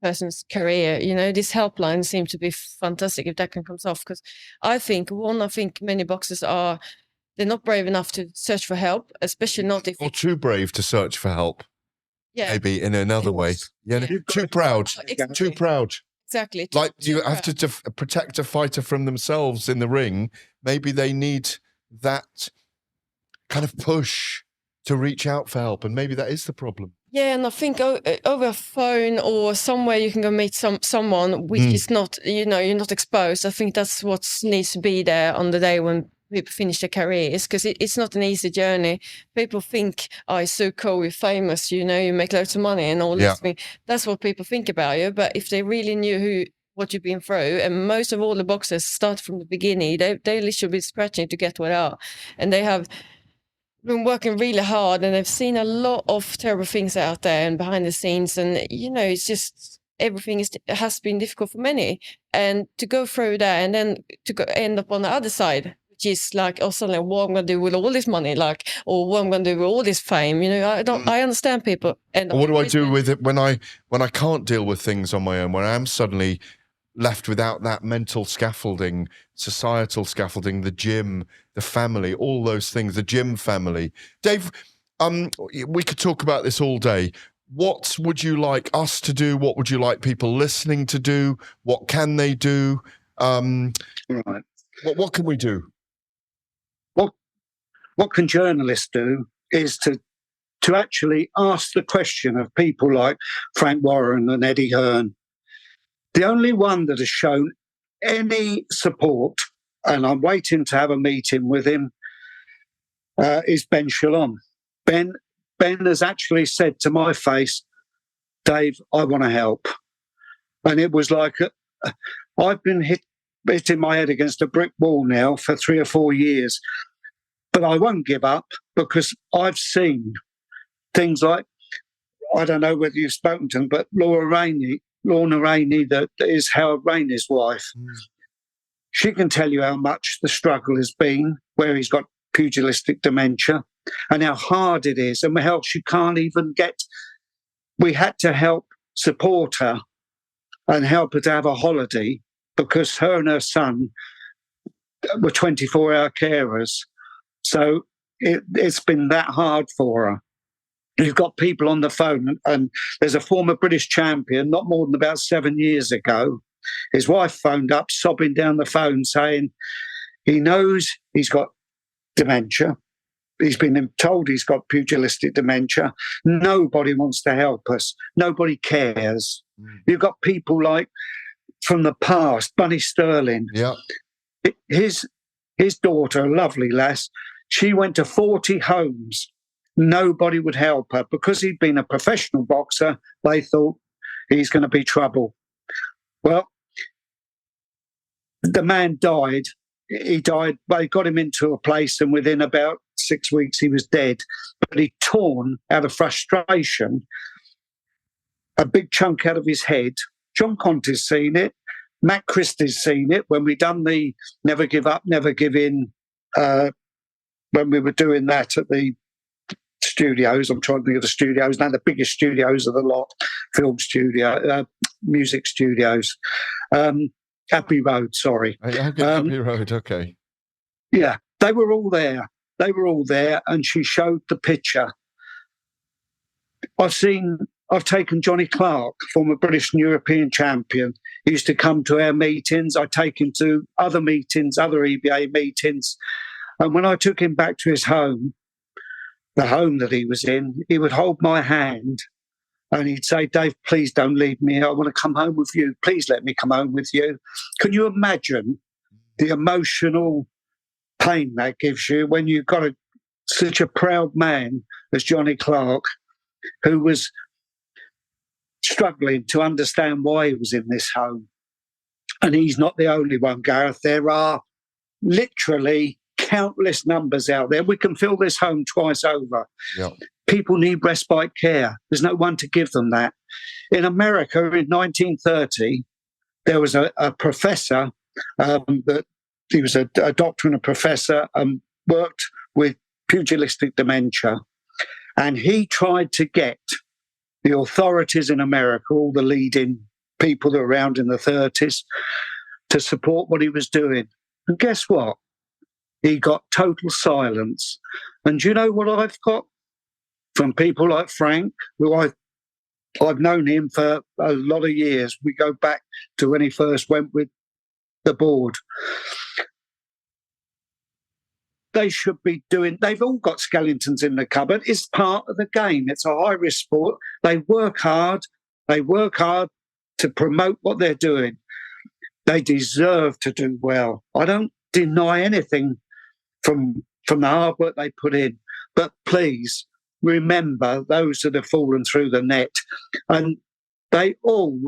person's career. You know, this helpline seems to be fantastic if that can come off, because I think many boxers they're not brave enough to search for help, especially not if... Or too brave to search for help. Yeah. Maybe in another way. Yeah. Too proud. Exactly. Too proud. Exactly. Like you have to protect a fighter from themselves in the ring. Maybe they need that kind of push to reach out for help, and maybe that is the problem. Yeah, and I think over a phone or somewhere you can go meet someone which is not, you're not exposed. I think that's what needs to be there on the day when people finish their careers, because it's not an easy journey. People think, oh, it's so cool, you're famous, you make loads of money and all this thing. That's what people think about you. But if they really knew what you've been through, and most of all the boxers start from the beginning, they literally be scratching to get where they are. And they have been working really hard, and they've seen a lot of terrible things out there and behind the scenes. And, it's just... everything has been difficult for many. And to go through that and then to end up on the other side, which is like, oh, suddenly what I'm going to do with all this money, or what I'm going to do with all this fame. I understand people. And what do I do with it when I can't deal with things on my own, when I am suddenly left without that mental scaffolding, societal scaffolding, the gym, the family, all those things, the gym family. Dave, we could talk about this all day. What would you like us to do? What would you like people listening to do? What can they do? Right. What can we do? What can journalists do is to actually ask the question of people like Frank Warren and Eddie Hearn. The only one that has shown any support, and I'm waiting to have a meeting with him, is Ben Shalom. Ben has actually said to my face, Dave, I want to help. And it was like, I've been hitting my head against a brick wall now for 3 or 4 years. But I won't give up, because I've seen things like, I don't know whether you've spoken to him, but Lorna Rainey, that is Howard Rainey's wife. She can tell you how much the struggle has been, where he's got pugilistic dementia, and how hard it is, and how she can't even get... We had to help support her and help her to have a holiday, because her and her son were 24-hour carers. So it's been that hard for her. You've got people on the phone, and there's a former British champion, not more than about 7 years ago. His wife phoned up, sobbing down the phone, saying he knows he's got dementia. He's been told he's got pugilistic dementia. Nobody wants to help us. Nobody cares. You've got people like from the past, Bunny Sterling. Yeah. His daughter, a lovely lass, she went to 40 homes. Nobody would help her. Because he'd been a professional boxer, they thought he's going to be trouble. Well, the man died. He died. They got him into a place, and within about 6 weeks, he was dead. But he'd torn, out of frustration, a big chunk out of his head. John Conte's seen it. Matt Christie's seen it when we done the Never Give Up, Never Give In, when we were doing that at the studios. I'm trying to think of the studios now, the biggest studios of the lot, film studio, music studios. Abbey Road, sorry. Abbey Road, okay. Yeah, they were all there. They were all there, and she showed the picture. I've taken Johnny Clark, former British and European champion. He used to come to our meetings. I take him to other meetings, other EBA meetings. And when I took him back to his home, the home that he was in, he would hold my hand and he'd say, Dave, please don't leave me. I want to come home with you. Please let me come home with you. Can you imagine the emotional pain that gives you when you've got such a proud man as Johnny Clark, who was struggling to understand why he was in this home? And he's not the only one, Gareth. There are literally countless numbers out there. We can fill this home twice over. Yeah. People need respite care. There's no one to give them that. In America in 1930, there was a professor, that he was a doctor and a professor, worked with pugilistic dementia. And he tried to get the authorities in America, all the leading people that were around in the 30s, to support what he was doing. And guess what? He got total silence. And do you know what I've got from people like Frank, who I've known him for a lot of years. We go back to when he first went with the board. They should be doing, they've all got skeletons in the cupboard. It's part of the game. It's a high-risk sport. They work hard. They work hard to promote what they're doing. They deserve to do well. I don't deny anything from the hard work they put in. But please remember those that have fallen through the net. And they all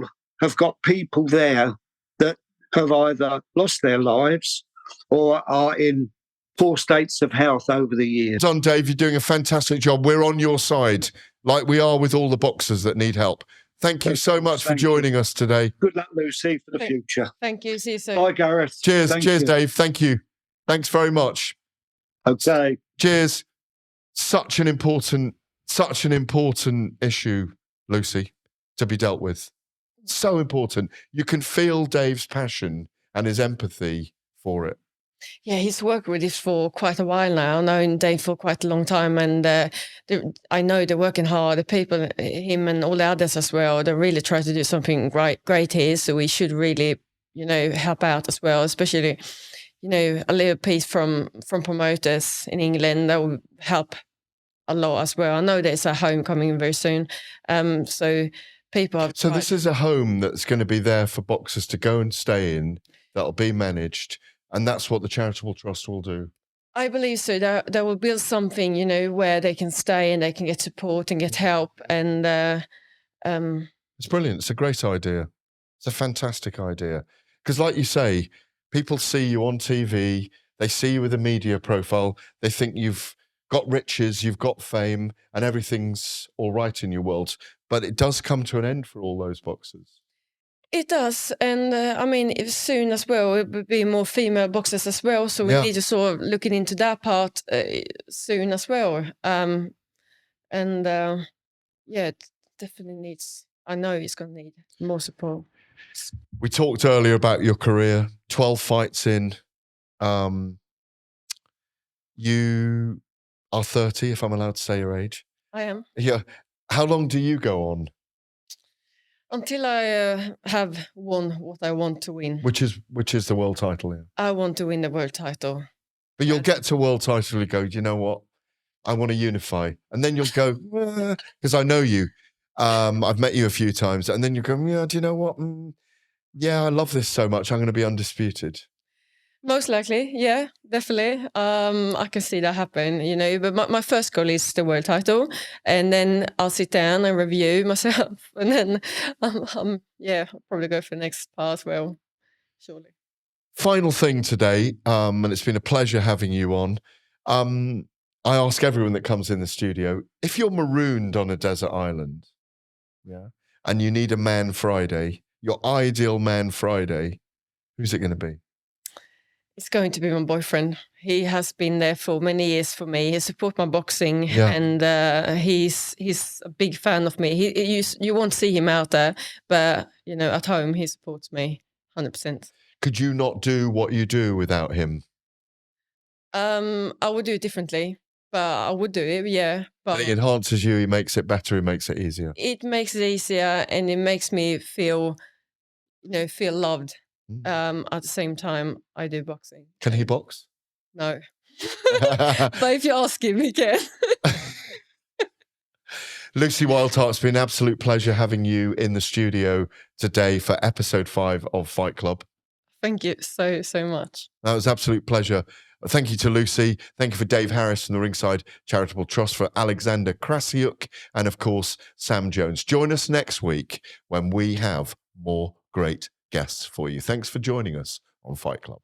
have got people there that have either lost their lives or are in poor states of health over the years. Don, Dave, you're doing a fantastic job. We're on your side, like we are with all the boxers that need help. Thank you so much for joining us today. Good luck, Lucy, for the future. Thank you. See you soon. Bye, Gareth. Cheers. Cheers, Dave. Thank you. Thanks very much. Okay. Cheers. Such an important issue, Lucy, to be dealt with. So important. You can feel Dave's passion and his empathy for it. Yeah, he's worked with this for quite a while now. I've known Dave for quite a long time, and I know they're working hard. The people, him and all the others as well, they really try to do something great here. So we should really, help out as well, especially, a little piece from promoters in England that will help a lot as well. I know there's a home coming very soon, so people are. So this is a home that's going to be there for boxers to go and stay in. That'll be managed. And that's what the Charitable Trust will do. I believe so. They will build something, where they can stay and they can get support and get help. And it's brilliant. It's a great idea. It's a fantastic idea. Because like you say, people see you on TV, they see you with a media profile, they think you've got riches, you've got fame, and everything's all right in your world. But it does come to an end for all those boxers. It does, and soon as well, it will be more female boxers as well. So we need to sort of looking into that part soon as well. It definitely needs. I know it's going to need more support. We talked earlier about your career. 12 fights in. You are 30, if I'm allowed to say your age. I am. Yeah. How long do you go on? Until I have won what I want to win. Which is the world title, yeah. I want to win the world title. But you'll get to world title and go, you know what? I want to unify. And then you'll go, because I know you. I've met you a few times. And then you go, yeah, do you know what? I love this so much. I'm going to be undisputed. Most likely, yeah, definitely. I can see that happen, but my first goal is the world title, and then I'll sit down and review myself, and then I'll probably go for the next part as well, surely. Final thing today, and it's been a pleasure having you on. I ask everyone that comes in the studio, if you're marooned on a desert island, and you need a Man Friday, your ideal Man Friday, who's it going to be? It's going to be my boyfriend. He has been there for many years for me. He supports my boxing, and he's a big fan of me. You won't see him out there, but at home he supports me 100%. Could you not do what you do without him? I would do it differently, but I would do it, yeah. But he enhances you, he makes it better, he makes it easier. It makes it easier, and it makes me feel loved. At the same time, I do boxing. Can he box? No. But if you ask him, he can. Lucy Wildheart, it's been an absolute pleasure having you in the studio today for episode 5 of Fight Club. Thank you so much. That was an absolute pleasure. Thank you to Lucy. Thank you for Dave Harris from the Ringside Charitable Trust, for Oleksandr Krassyuk, and of course, Sam Jones. Join us next week when we have more great guests for you. Thanks for joining us on Fight Club.